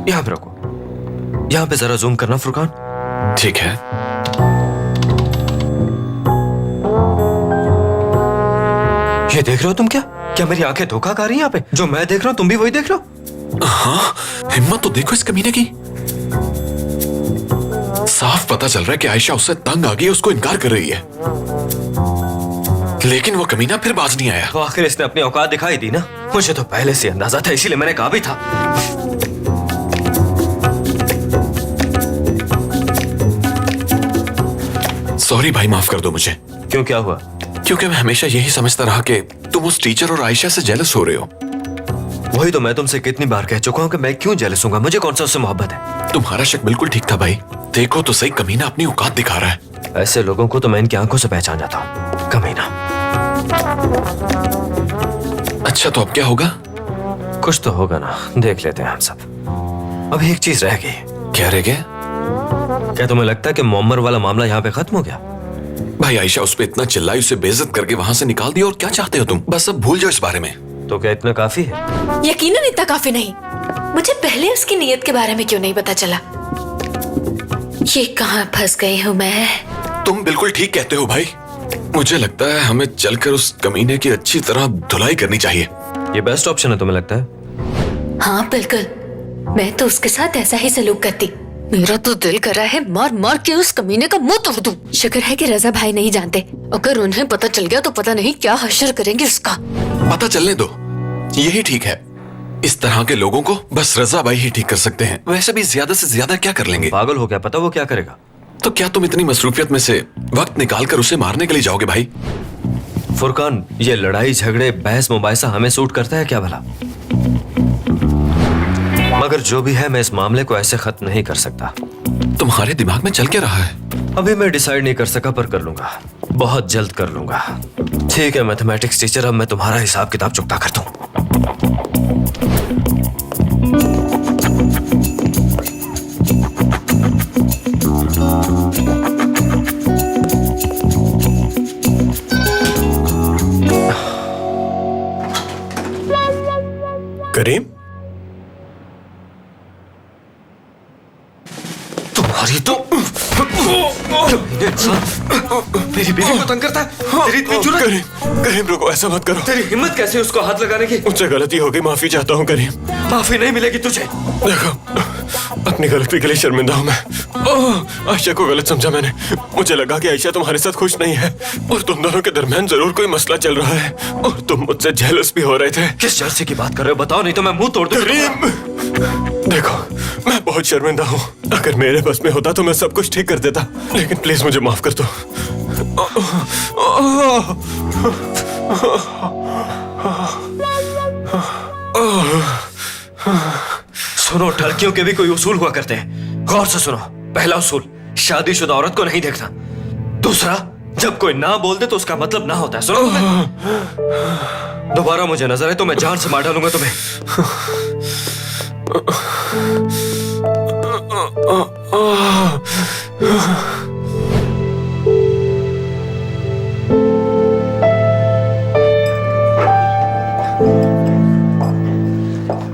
यहाँ पे रखो, यहाँ पे जरा जूम करना फुरकान। ठीक है। ये देख रहे हो तुम? क्या मेरी आंखें धोखा खा रही हैं यहाँ पे? जो मैं देख रहा हूँ तुम भी वही देख रहे हो? हाँ, हिम्मत तो देखो इस कमीने की। साफ पता चल रहा है कि आयशा उससे तंग आ गई, उसको इनकार कर रही है, लेकिन वो कमीना फिर बाज नहीं आया। तो आखिर इसने अपनी औकात दिखाई दी ना। मुझे तो पहले से अंदाजा था, इसीलिए मैंने कहा भी था। सॉरी भाई, माफ कर दो मुझे। क्यों, क्या हुआ? क्योंकि मैं हमेशा यही समझता रहा कि तुम उस टीचर और आयशा से जेलस हो रहे हो। वही तो मैं तुमसे कितनी बार कह चुका हूँ कि मैं क्यों जेलस हूँगा, मुझे कौन सा उससे मोहब्बत है। तुम्हारा शक बिल्कुल ठीक था भाई। देखो तो सही, कमीना अपनी औकात दिखा रहा है। ऐसे लोगों को तो मैं इनकी आंखों से पहचान जाता हूँ। कमीना। अच्छा, तो अब क्या होगा? कुछ तो होगा ना, देख लेते हैं हम सब। अभी एक चीज रह गई। क्या रह गया? क्या तुम्हें लगता है कि मोअम्मर वाला मामला यहाँ पे खत्म हो गया? भाई, आयशा उस पे इतना चिल्लाई, उसे बेइज्जत करके वहां से निकाल दिया, और क्या चाहते हो तुम? बस अब भूल जाओ इस बारे में। तो क्या इतना काफी है? यकीनन इतना काफी नहीं। मुझे पहले उसकी नीयत के बारे में क्यों नहीं पता चला? ये कहाँ फंस गई हूँ मैं? तुम बिल्कुल ठीक कहते हो भाई। मुझे लगता है हमें चलकर उस कमीने की अच्छी तरह धुलाई करनी चाहिए। ये बेस्ट ऑप्शन है, तुम्हें लगता है? हाँ बिल्कुल, मैं तो उसके साथ ऐसा ही सलूक करती। मेरा तो दिल कर रहा है मार मार के उस कमीने का मुंह तोड़ दूं। शुक्र है कि रजा भाई नहीं जानते, अगर उन्हें पता चल गया तो पता नहीं क्या हश्र करेंगे उसका। पता चलने दो, यही ठीक है। इस तरह के लोगों को बस रजा भाई ही ठीक कर सकते हैं। वैसे भी ज्यादा से ज्यादा क्या कर लेंगे? पागल हो गया, पता वो क्या करेगा? तो क्या तुम इतनी मसरूफियत में से वक्त निकाल कर उसे मारने के लिए जाओगे भाई? फुरकान, ये लड़ाई झगड़े बहस मुबाहिसा हमें सूट करता है क्या भला? मगर जो भी है, मैं इस मामले को ऐसे खत्म नहीं कर सकता। तुम्हारे दिमाग में चल क्या रहा है? अभी मैं डिसाइड नहीं कर सका, पर कर लूंगा, बहुत जल्द कर लूंगा। ठीक है मैथमेटिक्स टीचर, अब मैं तुम्हारा हिसाब किताब चुकता करता हूँ। करीम, तुम्हारी तो मेरी बीवी को तंग करता है? तेरी इतनी जुर्रत? करीम, करीम रुको, ऐसा मत करो। तेरी हिम्मत कैसे उसको हाथ लगाने की? मुझसे गलती हो गई, माफी चाहता हूँ करीम। माफी नहीं मिलेगी तुझे। देखो, अपनी गलती के लिए शर्मिंदा हूँ मैं। आयशा को गलत समझा मैंने। मुझे लगा कि आयशा तुम्हारे साथ खुश नहीं है और तुम दोनों के दरमियान जरूर कोई मसला चल रहा है और तुम मुझसे जेलस भी हो रहे थे। किस जलसे की बात कर रहे हो? बताओ, नहीं तो मैं मुंह तोड़ दूं। करीम, देखो, मैं बहुत शर्मिंदा हूँ। अगर मेरे बस में होता तो मैं सब कुछ ठीक कर देता, लेकिन प्लीज मुझे माफ कर दो। सुनो, लड़कियों के भी कोई उसूल हुआ करते हैं। गौर से सुनो। पहला उसूल, शादीशुदा औरत को नहीं देखना। दूसरा, जब कोई ना बोल दे तो उसका मतलब ना होता है। सुनो, दोबारा मुझे नजर है तो मैं जान से मार डालूंगा तुम्हें।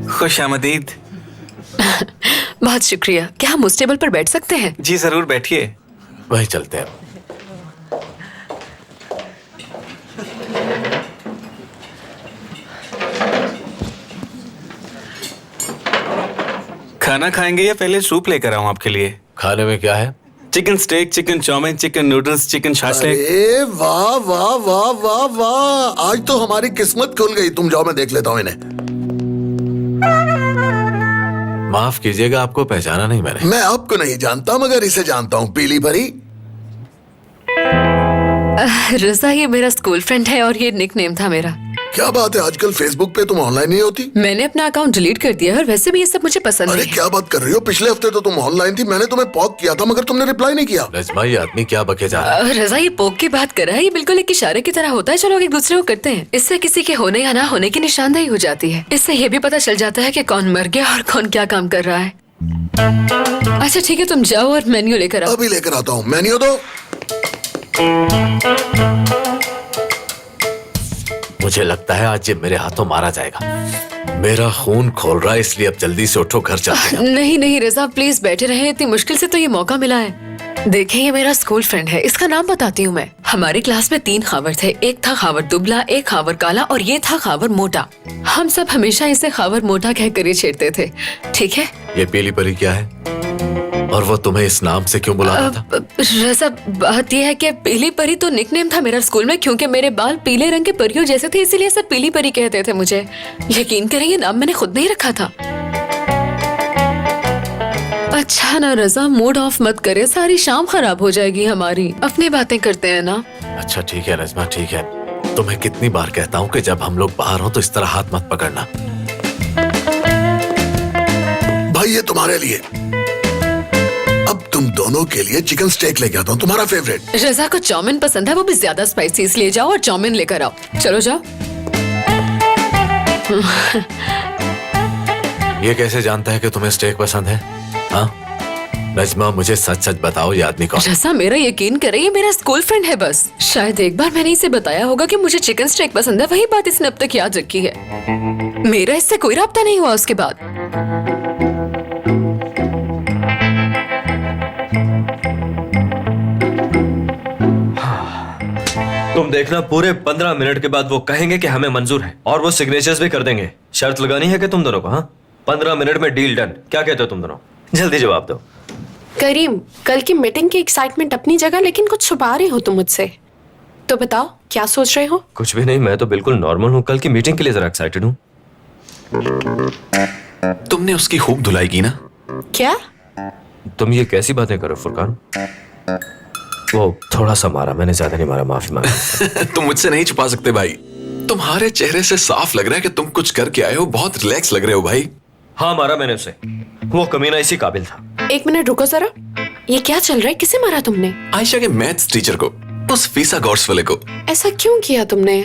खुश आमदीद। बहुत शुक्रिया। क्या हम उस टेबल पर बैठ सकते हैं? जी जरूर, बैठिए। वहीं चलते हैं। खाना खाएंगे या पहले सूप लेकर आऊं आपके लिए? खाने में क्या है? Chicken steak, chicken chowmein, chicken noodles, chicken shashlik. अरे वाह वाह वाह वाह वाह, आज तो हमारी किस्मत खुल गई। तुम जाओ, मैं देख लेता हूँ इन्हें। माफ कीजिएगा, आपको पहचाना नहीं मैंने। मैं आपको नहीं जानता मगर इसे जानता हूँ। पीली परी। रजा, ये मेरा स्कूल फ्रेंड है और ये निक नेम था मेरा। क्या बात है, आजकल फेसबुक पे तुम ऑनलाइन नहीं होती? मैंने अपना अकाउंट डिलीट कर दिया है और वैसे भी ये सब मुझे पसंद अरे नहीं है। क्या बात कर रही हो? पिछले हफ्ते तो तुम ऑनलाइन थी, मैंने तुम्हें पॉक किया था मगर तुमने रिप्लाई नहीं किया। नजमा, ये आदमी क्या बके जा रहा है? रजा, ये पोक की बात कर रहा है। ये बिल्कुल एक इशारे की तरह होता है। चलो एक दूसरे को करते हैं। इससे किसी के होने या ना होने की निशानदेही हो जाती है। इससे ये भी पता चल जाता है कि कौन मर गया और कौन क्या काम कर रहा है। अच्छा ठीक है, तुम जाओ और मेन्यू लेकर आओ। अभी लेकर आता हूँ। मेन्यू दो। मुझे लगता है आज ये मेरे हाथों मारा जाएगा। मेरा खून खोल रहा है, इसलिए अब जल्दी से उठो, घर चलते हैं। नहीं नहीं रजा, प्लीज बैठे रहे। इतनी मुश्किल से तो ये मौका मिला है। देखें, ये मेरा स्कूल फ्रेंड है। इसका नाम बताती हूँ मैं। हमारी क्लास में 3 खावर थे। एक था खावर दुबला, एक खावर काला और ये था खावर मोटा। हम सब हमेशा इसे खावर मोटा कहकर ही छेड़ते थे। ठीक है। ये पीली परी क्या है और वो तुम्हें इस नाम से क्यों बुलाता था? रजा, बात यह है कि पीली परी तो निकनेम था मेरा स्कूल में, क्योंकि मेरे बाल पीले रंग के परियों जैसे थे, इसीलिए सब पीली परी कहते थे मुझे। यकीन करें, ये नाम मैंने खुद नहीं रखा था। अच्छा ना रजा, मूड ऑफ मत करे, सारी शाम खराब हो जाएगी हमारी। अपनी बातें करते हैं ना। अच्छा ठीक है नजमा, ठीक है। तुम्हें कितनी बार कहता हूँ कि जब हम लोग बाहर हो तो इस तरह हाथ मत पकड़ना। भाई ये तुम्हारे लिए। अब तुम दोनों के लिए चिकन स्टेक लेके आता हूँ, तुम्हारा फेवरेट। रजा को चाउमीन पसंद है, वो भी ज्यादा स्पाइसी, इसलिए जाओ और चाउमीन लेकर आओ। चलो जाओ। ये कैसे जानता है कि तुम्हें स्टेक पसंद है? हाँ नजमा, मुझे सच सच बताओ, ये आदमी कौन? रजा, मेरा यकीन करे, ये मेरा स्कूल फ्रेंड है बस। शायद एक बार मैंने इसे बताया होगा कि मुझे चिकन स्टेक पसंद है, वही बात इसने अब तक याद रखी है। मेरा इससे कोई राब्ता नहीं हुआ उसके बाद। तुम देखना, पूरे 15 मिनट के बाद वो कहेंगे कि हमें मंजूर है और वो सिग्नेचर्स भी कर देंगे। शर्त लगानी है कि तुम दोनों को? हाँ, 15 मिनट में डील डन। क्या कहते हो तुम दोनों? जल्दी जवाब दो। करीम, कल की मीटिंग की एक्साइटमेंट अपनी जगह, लेकिन कुछ छुपा रहे हो तुम मुझसे। तो बताओ, क्या सोच रहे हो? कुछ भी नहीं, मैं तो बिल्कुल नॉर्मल हूँ। कल की मीटिंग के लिए जरा एक्साइटेड हूँ। तुमने उसकी खूब धुलाई की ना? क्या? तुम ये कैसी बातें करो फुरकान? वो थोड़ा सा मारा, मैंने ज्यादा नहीं मारा, माफी मांगी। तुम मुझसे नहीं छुपा सकते भाई। तुम्हारे चेहरे से साफ लग रहा है कि तुम कुछ करके आए हो। बहुत रिलैक्स लग रहे हो भाई। हाँ, मारा मैंने उसे। वो कमीना इसी काबिल था। एक मिनट रुको जरा, ये क्या चल रहा है? किसे मारा तुमने? आयशा के मैथ्स टीचर को, उस फीसा गॉड्स वाले को। ऐसा क्यों किया तुमने?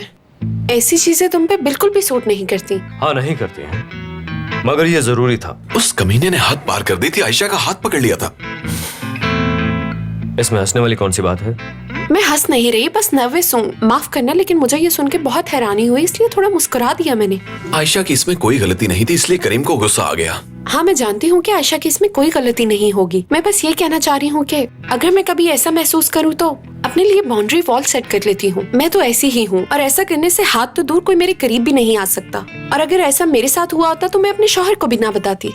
ऐसी चीजें तुम पे बिल्कुल भी सूट नहीं करती। हाँ, नहीं करती हैं, मगर ये जरूरी था। उस कमीने ने हद पार कर दी थी, आयशा का हाथ पकड़ लिया था। इसमें हंसने वाली कौन सी बात है? मैं हंस नहीं रही, बस नर्वस हूँ, माफ करना, लेकिन मुझे ये सुन के बहुत हैरानी हुई, इसलिए थोड़ा मुस्कुरा दिया मैंने। आयशा की इसमें कोई गलती नहीं थी, इसलिए करीम को गुस्सा आ गया। हाँ, मैं जानती हूँ कि आयशा की इसमें कोई गलती नहीं होगी। मैं बस ये कहना चाह रही हूँ कि अगर मैं कभी ऐसा महसूस करूँ तो अपने लिए बाउंड्री वॉल सेट कर लेती हूँ। मैं तो ऐसी ही हूँ, और ऐसा करने से हाथ तो दूर कोई मेरे करीब भी नहीं आ सकता। और अगर ऐसा मेरे साथ हुआ होता तो मैं अपने शौहर को भी ना बताती,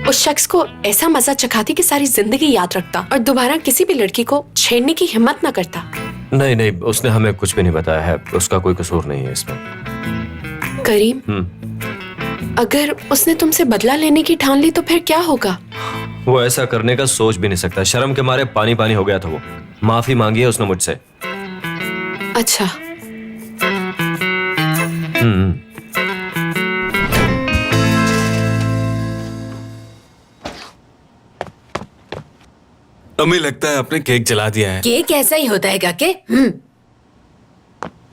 उस शख्स को ऐसा मजा चखाती कि सारी जिंदगी याद रखता और दोबारा किसी भी लड़की को छेड़ने की हिम्मत ना करता। नहीं नहीं, उसने हमें कुछ भी नहीं बताया है, उसका कोई कसूर नहीं है इसमें। करीम, अगर उसने तुमसे बदला लेने की ठान ली तो फिर क्या होगा? वो ऐसा करने का सोच भी नहीं सकता, शर्म के मारे पानी पानी हो गया था वो। माफी मांगी है उसने मुझसे। अच्छा। अम्मी, लगता है आपने केक जला दिया है। केक ऐसा ही होता है काके।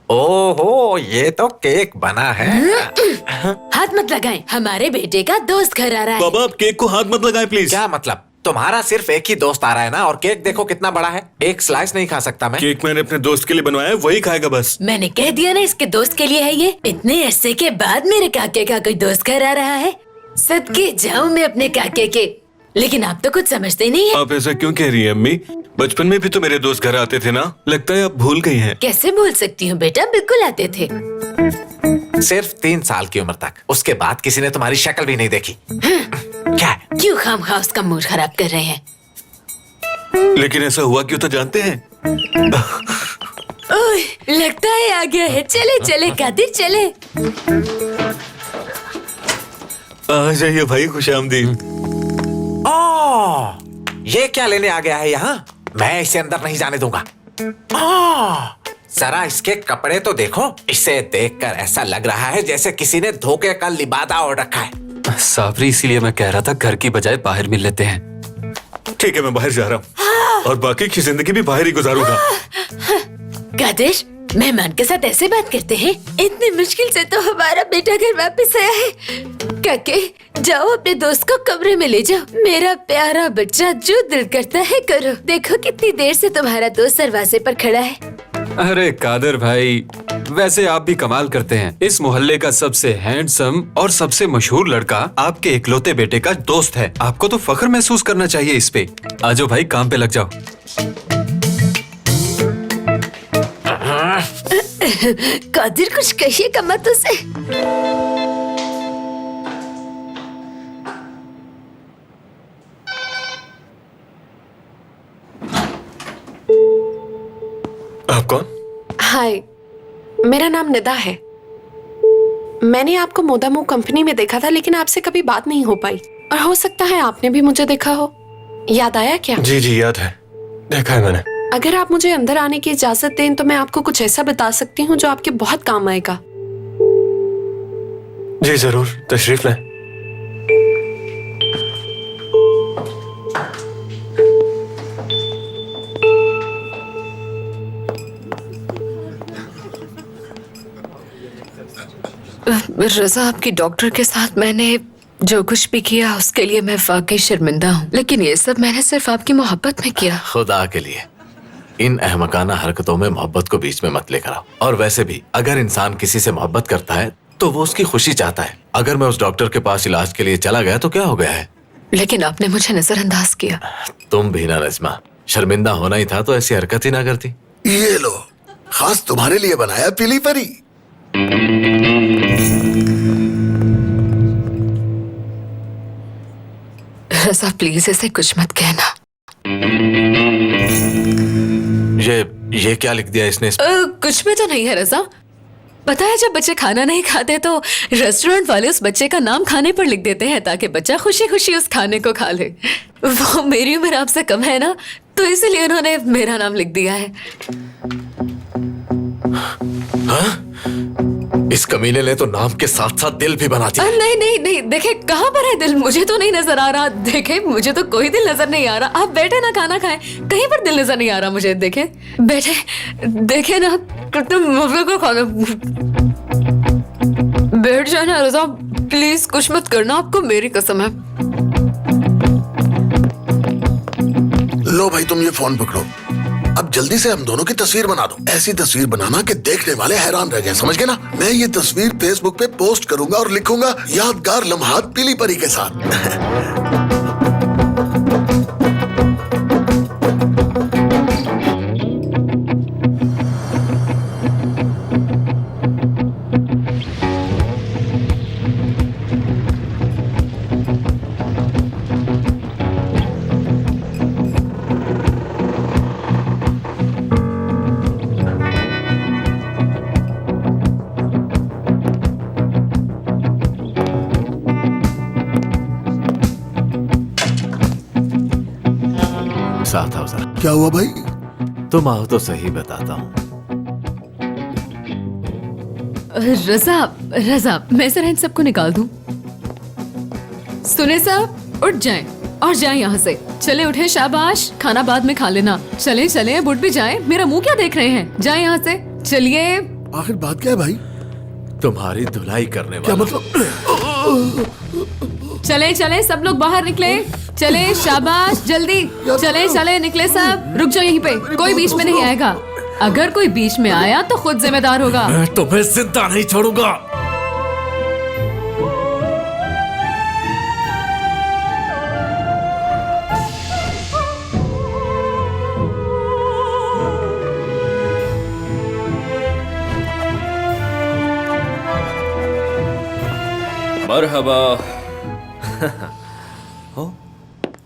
ओहो, ये तो केक बना है। हाथ मत लगाएं, हमारे बेटे का दोस्त घर आ रहा है। बाबा, आप केक को हाथ मत लगाएं प्लीज। क्या मतलब? तुम्हारा सिर्फ एक ही दोस्त आ रहा है ना, और केक देखो कितना बड़ा है, एक स्लाइस नहीं खा सकता मैं। केक मैंने अपने दोस्त के लिए बनवाया है, वही खाएगा बस। मैंने कह दिया ना, इसके दोस्त के लिए है ये। इतने अरसे के बाद मेरे काके का कोई दोस्त घर आ रहा है। सदके जाऊं मैं अपने काके के, लेकिन आप तो कुछ समझते नहीं है। आप ऐसा क्यों कह रही हैं अम्मी? बचपन में भी तो मेरे दोस्त घर आते थे ना, लगता है आप भूल गई हैं। कैसे भूल सकती हूँ बेटा, बिल्कुल आते थे। सिर्फ 3 साल की उम्र तक, उसके बाद किसी ने तुम्हारी शक्ल भी नहीं देखी। क्या है? क्यों खामखा उसका मूड खराब कर रहे हैं? लेकिन ऐसा हुआ क्यों तो जानते हैं? ओह, लगता है आ गया है। चले चले कादिर, चले। आ जाइए भाई, खुशामदीद। ओह, ये क्या लेने आ गया है यहाँ? मैं इसे अंदर नहीं जाने दूंगा। जरा इसके कपड़े तो देखो, इसे देखकर ऐसा लग रहा है जैसे किसी ने धोखे का लिबादा ओढ़ रखा है। साबरी, इसीलिए मैं कह रहा था घर की बजाय बाहर मिल लेते हैं। ठीक है, मैं बाहर जा रहा हूँ और बाकी की जिंदगी भी बाहर ही गुजारूंगा। कादिर, मेहमान के साथ ऐसे बात करते हैं? इतनी मुश्किल से तो हमारा बेटा घर वापस आया है। काके, जाओ अपने दोस्त को कमरे में ले जाओ। मेरा प्यारा बच्चा, जो दिल करता है करो। देखो कितनी देर से तुम्हारा दोस्त दरवाजे पर खड़ा है। अरे कादर भाई, वैसे आप भी कमाल करते हैं। इस मोहल्ले का सबसे हैंडसम और सबसे मशहूर लड़का आपके इकलौते बेटे का दोस्त है। आपको तो फख्र महसूस करना चाहिए इस पे। आजो भाई, काम पे लग जाओ। कादिर, कुछ कहिएगा मत उसे। आप कौन? हाय, मेरा नाम निदा है। मैंने आपको मोदामो कंपनी में देखा था, लेकिन आपसे कभी बात नहीं हो पाई। और हो सकता है आपने भी मुझे देखा हो। याद आया क्या? जी जी, याद है, देखा है मैंने। अगर आप मुझे अंदर आने की इजाजत दें तो मैं आपको कुछ ऐसा बता सकती हूँ जो आपके बहुत काम आएगा। जी जरूर, तशरीफ लाएं। रजा, आपकी डॉक्टर के साथ मैंने जो कुछ भी किया उसके लिए मैं वाकई शर्मिंदा हूँ, लेकिन ये सब मैंने सिर्फ आपकी मोहब्बत में किया। खुदा के लिए इन अहमकाना हरकतों में मोहब्बत को बीच में मत लेकर आओ। और वैसे भी अगर इंसान किसी से मोहब्बत करता है तो वो उसकी खुशी चाहता है। अगर मैं उस डॉक्टर के पास इलाज के लिए चला गया तो क्या हो गया है? लेकिन आपने मुझे नजरअंदाज किया। तुम भी ना नजमा, शर्मिंदा होना ही था तो ऐसी हरकत ही ना करती। ये लो, खास तुम्हारे लिए बनाया पीली परी। रजा, प्लीज ऐसे कुछ मत कहना। ये क्या लिख दिया इसने? कुछ भी तो नहीं है रजा। पता है, जब बच्चे खाना नहीं खाते तो रेस्टोरेंट वाले उस बच्चे का नाम खाने पर लिख देते हैं ताकि बच्चा खुशी खुशी उस खाने को खा ले। वो मेरी उम्र आपसे कम है ना, तो इसलिए उन्होंने मेरा नाम लिख दिया है। हाँ? इस कमीने ने तो नाम के साथ साथ दिल भी बना दिया। नहीं नहीं नहीं, देखे कहाँ पर है दिल? मुझे तो नहीं नजर आ रहा। देखे, मुझे तो कोई दिल नजर नहीं आ रहा। आप बैठे ना, खाना खाएं, कहीं पर दिल नजर नहीं आ रहा मुझे। देखे, बैठे, देखे ना, तुम मुझे को खाना। बैठ जाना रजा, प्लीज कुछ मत करना, आपको मेरी कसम है। लो भाई, तुम ये फोन पकड़ो। अब जल्दी से हम दोनों की तस्वीर बना दो। ऐसी तस्वीर बनाना कि देखने वाले हैरान रह जाए, समझ गए ना? मैं ये तस्वीर फेसबुक पे पोस्ट करूंगा और लिखूंगा यादगार लम्हात पीली परी के साथ। साथ आओ जरा। क्या हुआ भाई? तुम आओ तो सही, बताता हूँ। रजा, रजा, मैं जरा इन सबको निकाल दूं। सुने साहब, उठ जाएं और जाएं यहाँ से। चले उठे, शाबाश। खाना बाद में खा लेना। चले चले, अब उठ भी जाएं। मेरा मुंह क्या देख रहे हैं? जाएं यहाँ से, चलिए। आखिर बात क्या है भाई? तुम्हारी धुलाई करने वाला। क्या मतलब? चले चले, सब लोग बाहर निकले। चले, शाबाश, जल्दी। चले चले, निकले सब। रुक जाओ यहीं पे, कोई बीच में नहीं आएगा। अगर कोई बीच में आया तो खुद जिम्मेदार होगा। मैं तुम्हें जिंदा नहीं छोड़ूंगा। मरहबा।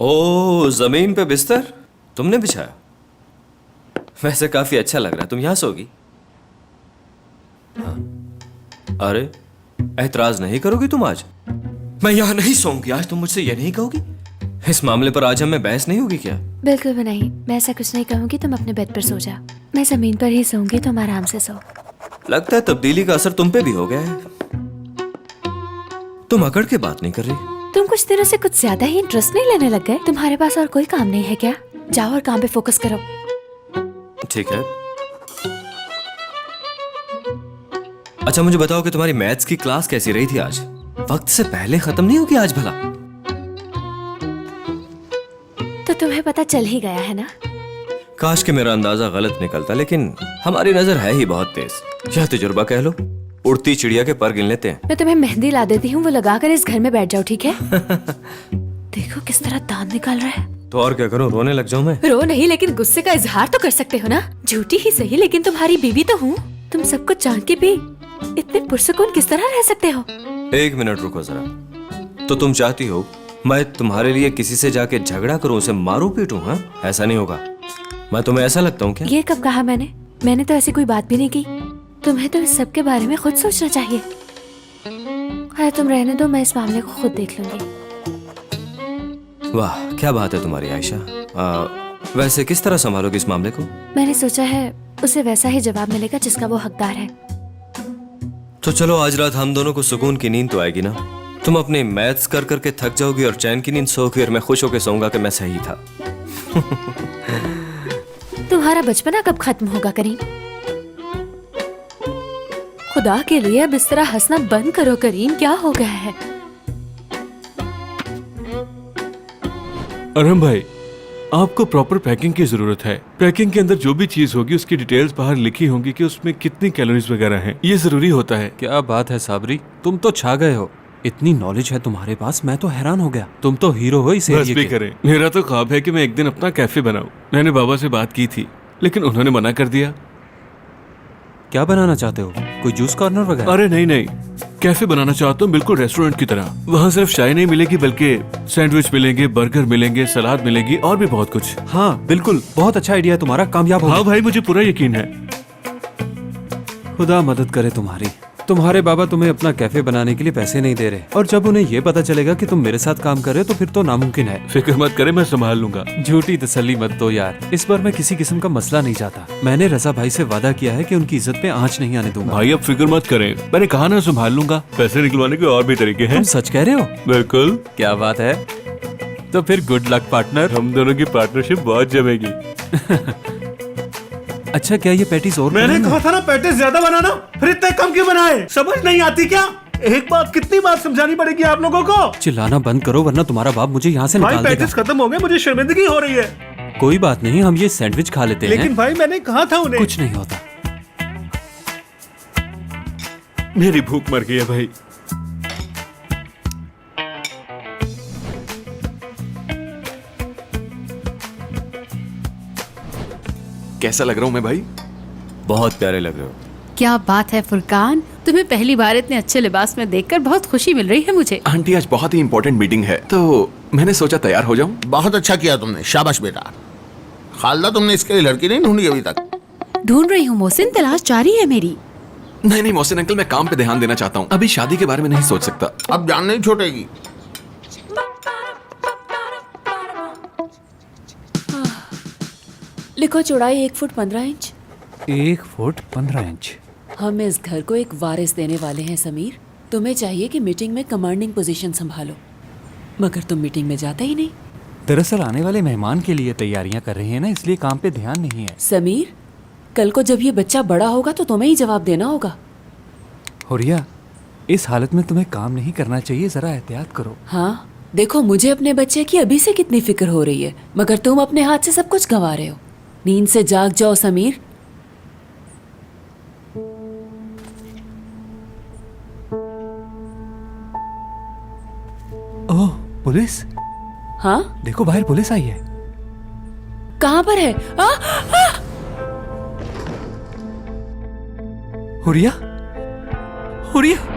ओ, जमीन पे बिस्तर तुमने बिछाया? वैसे काफी अच्छा लग रहा है। तुम यहां सोगी? हाँ। अरे, एतराज नहीं करोगी तुम आज? मैं यहां नहीं सोऊंगी आज। तुम मुझसे ये नहीं कहोगी? इस मामले पर आज हमें बहस नहीं होगी क्या? बिल्कुल भी नहीं। मैं ऐसा कुछ नहीं कहूंगी। तुम अपने बेड पर सो जा। मैं जमीन पर ही सोऊंगी। तुम आराम से सो। लगता है तब्दीली का असर तुम पे भी हो गया है। तुम अकड़ के बात नहीं कर रही। तुम कुछ दिनों से कुछ ज्यादा ही इंटरेस्ट नहीं लेने लग गए? तुम्हारे पास और कोई काम नहीं है क्या? जाओ और काम पे फोकस करो। ठीक है। अच्छा, मुझे बताओ कि तुम्हारी मैथ्स की क्लास कैसी रही थी आज? वक्त से पहले खत्म नहीं होगी आज भला? तो तुम्हें पता चल ही गया है ना? काश कि मेरा अंदाजा गलत निकलता, लेकिन हमारी नजर है ही बहुत तेज। यह तजुर्बा कह लो। उड़ती चिड़िया के पर गिन लेते हैं। मैं तुम्हें मेहंदी ला देती हूँ, वो लगाकर इस घर में बैठ जाओ, ठीक है? देखो किस तरह दांत निकाल रहा है। तो और क्या करूं, रोने लग जाऊं मैं? रो नहीं, लेकिन गुस्से का इजहार तो कर सकते हो ना। झूठी ही सही, लेकिन तुम्हारी बीवी तो हूँ। तुम सब कुछ जान के भी इतने पुरसकून किस तरह रह सकते हो? एक मिनट रुको जरा। तो तुम चाहती हो मैं तुम्हारे लिए किसी से जाके झगड़ा करूं, उसे मारूं पीटूं? हाँ, ऐसा नहीं होगा। मैं तुम्हें ऐसा लगता हूँ क्या? ये कब कहा मैंने? मैंने तो ऐसी कोई बात भी नहीं की। तुम्हें तो इस सब के बारे में खुद सोचना चाहिए। अरे तुम रहने दो, मैं इस मामले को खुद देख लूंगी। वाह, क्या बात है तुम्हारी आयशा। वैसे किस तरह संभालोगे इस मामले को? मैंने सोचा है उसे वैसा ही जवाब मिलेगा जिसका वो हकदार है। तो चलो, आज रात हम दोनों को सुकून की नींद तो आएगी ना? तुम अपने मैथ्स कर करके थक जाओगी और चैन की नींद सोओगी, और मैं खुश होकर सोऊंगा कि मैं सही था। तुम्हारा बचपना कब खत्म होगा करीम? खुदा के लिए अब इस तरह हंसना बंद करो करीम। क्या हो गया है? अरहम भाई, आपको प्रॉपर पैकिंग की जरूरत है। पैकिंग के अंदर जो भी चीज होगी उसकी डिटेल्स बाहर लिखी होंगी कि उसमें कितनी कैलोरीज वगैरह हैं। ये जरूरी होता है। क्या बात है साबरी, तुम तो छा गए हो। इतनी नॉलेज है तुम्हारे पास, मैं तो हैरान हो गया। तुम तो हीरो हो इस बस भी करें। मेरा तो ख्वाब है कि मैं एक दिन अपना कैफे बनाऊं। मैंने बाबा से बात की थी, लेकिन उन्होंने मना कर दिया। क्या बनाना चाहते हो? कोई जूस कॉर्नर वगैरह? अरे नहीं नहीं, कैफे बनाना चाहता हूँ, बिल्कुल रेस्टोरेंट की तरह। वहाँ सिर्फ चाय नहीं मिलेगी, बल्कि सैंडविच मिलेंगे, बर्गर मिलेंगे, सलाद मिलेगी और भी बहुत कुछ। हाँ बिल्कुल, बहुत अच्छा आइडिया तुम्हारा, कामयाब होगा। हाँ भाई, मुझे पूरा यकीन है। खुदा मदद करे तुम्हारी। तुम्हारे बाबा तुम्हें अपना कैफे बनाने के लिए पैसे नहीं दे रहे, और जब उन्हें ये पता चलेगा कि तुम मेरे साथ काम कर रहे हो तो फिर तो नामुमकिन है। फिक्र मत करे, मैं संभाल लूंगा। झूठी तसल्ली मत दो यार। इस बार मैं किसी किस्म का मसला नहीं चाहता। मैंने रजा भाई से वादा किया है कि उनकी इज्जत पे आंच नहीं आने दूंगा। भाई अब फिक्र मत करें, मैंने कहा ना संभाल लूंगा। पैसे निकलवाने के और भी तरीके हैं। तुम सच कह रहे हो? बिल्कुल। क्या बात है। तो फिर गुड लक पार्टनर। हम दोनों की पार्टनरशिप बहुत जमेगी। अच्छा, क्या ये पैटीज और मैंने कहा था ना पैटीज ज्यादा बनाना, फिर इतने कम क्यों बनाए? समझ नहीं आती क्या? एक बात कितनी बार समझानी पड़ेगी आप लोगों को? चिल्लाना बंद करो वरना तुम्हारा बाप मुझे यहाँ से निकाल देगा। पैटीज खत्म हो गए, मुझे शर्मिंदगी हो रही है। कोई बात नहीं, हम ये सैंडविच खा लेते हैं। लेकिन भाई मैंने कहा था उन्हें। कुछ नहीं होता। मेरी भूख मर गई है भाई। कैसा लग रहा हूँ मैं भाई? बहुत प्यारे लग रहे हो। क्या बात है फुरकान, तुम्हें पहली बार इतने अच्छे लिबास में देखकर बहुत खुशी मिल रही है मुझे। आंटी आज बहुत ही इंपॉर्टेंट मीटिंग है तो मैंने सोचा तैयार हो जाऊं। बहुत अच्छा किया तुमने, शाबाश बेटा। खालदा तुमने इसके लिए लड़की नहीं ढूंढी अभी तक? ढूंढ रही हूँ मोहसिन, तलाश जारी है मेरी। नहीं नहीं मोहसिन अंकल, मैं काम पे ध्यान देना चाहता हूँ, अभी शादी के बारे में नहीं सोच सकता। अब जान नहीं छोड़ेगी। लिखो चौड़ाई 1 फुट 15 इंच। 1 foot 15 inch. हम इस घर को एक वारिस देने वाले हैं समीर। तुम्हें चाहिए कि मीटिंग में कमांडिंग पोजीशन संभालो, मगर तुम मीटिंग में जाते ही नहीं। दरअसल आने वाले मेहमान के लिए तैयारियां कर रहे हैं ना, इसलिए काम पे ध्यान नहीं है। समीर, कल को जब ये बच्चा बड़ा होगा तो तुम्हें ही जवाब देना होगा। हुरिया, इस हालत में तुम्हें काम नहीं करना चाहिए, जरा एहतियात करो। हाँ, देखो मुझे अपने बच्चे की अभी से कितनी फिक्र हो रही है, मगर तुम अपने हाथ से सब कुछ गंवा रहे हो। नींद से जाग जाओ समीर। ओह, पुलिस? हाँ, देखो बाहर पुलिस आई है। कहाँ पर है? हुरिया, हुरिया।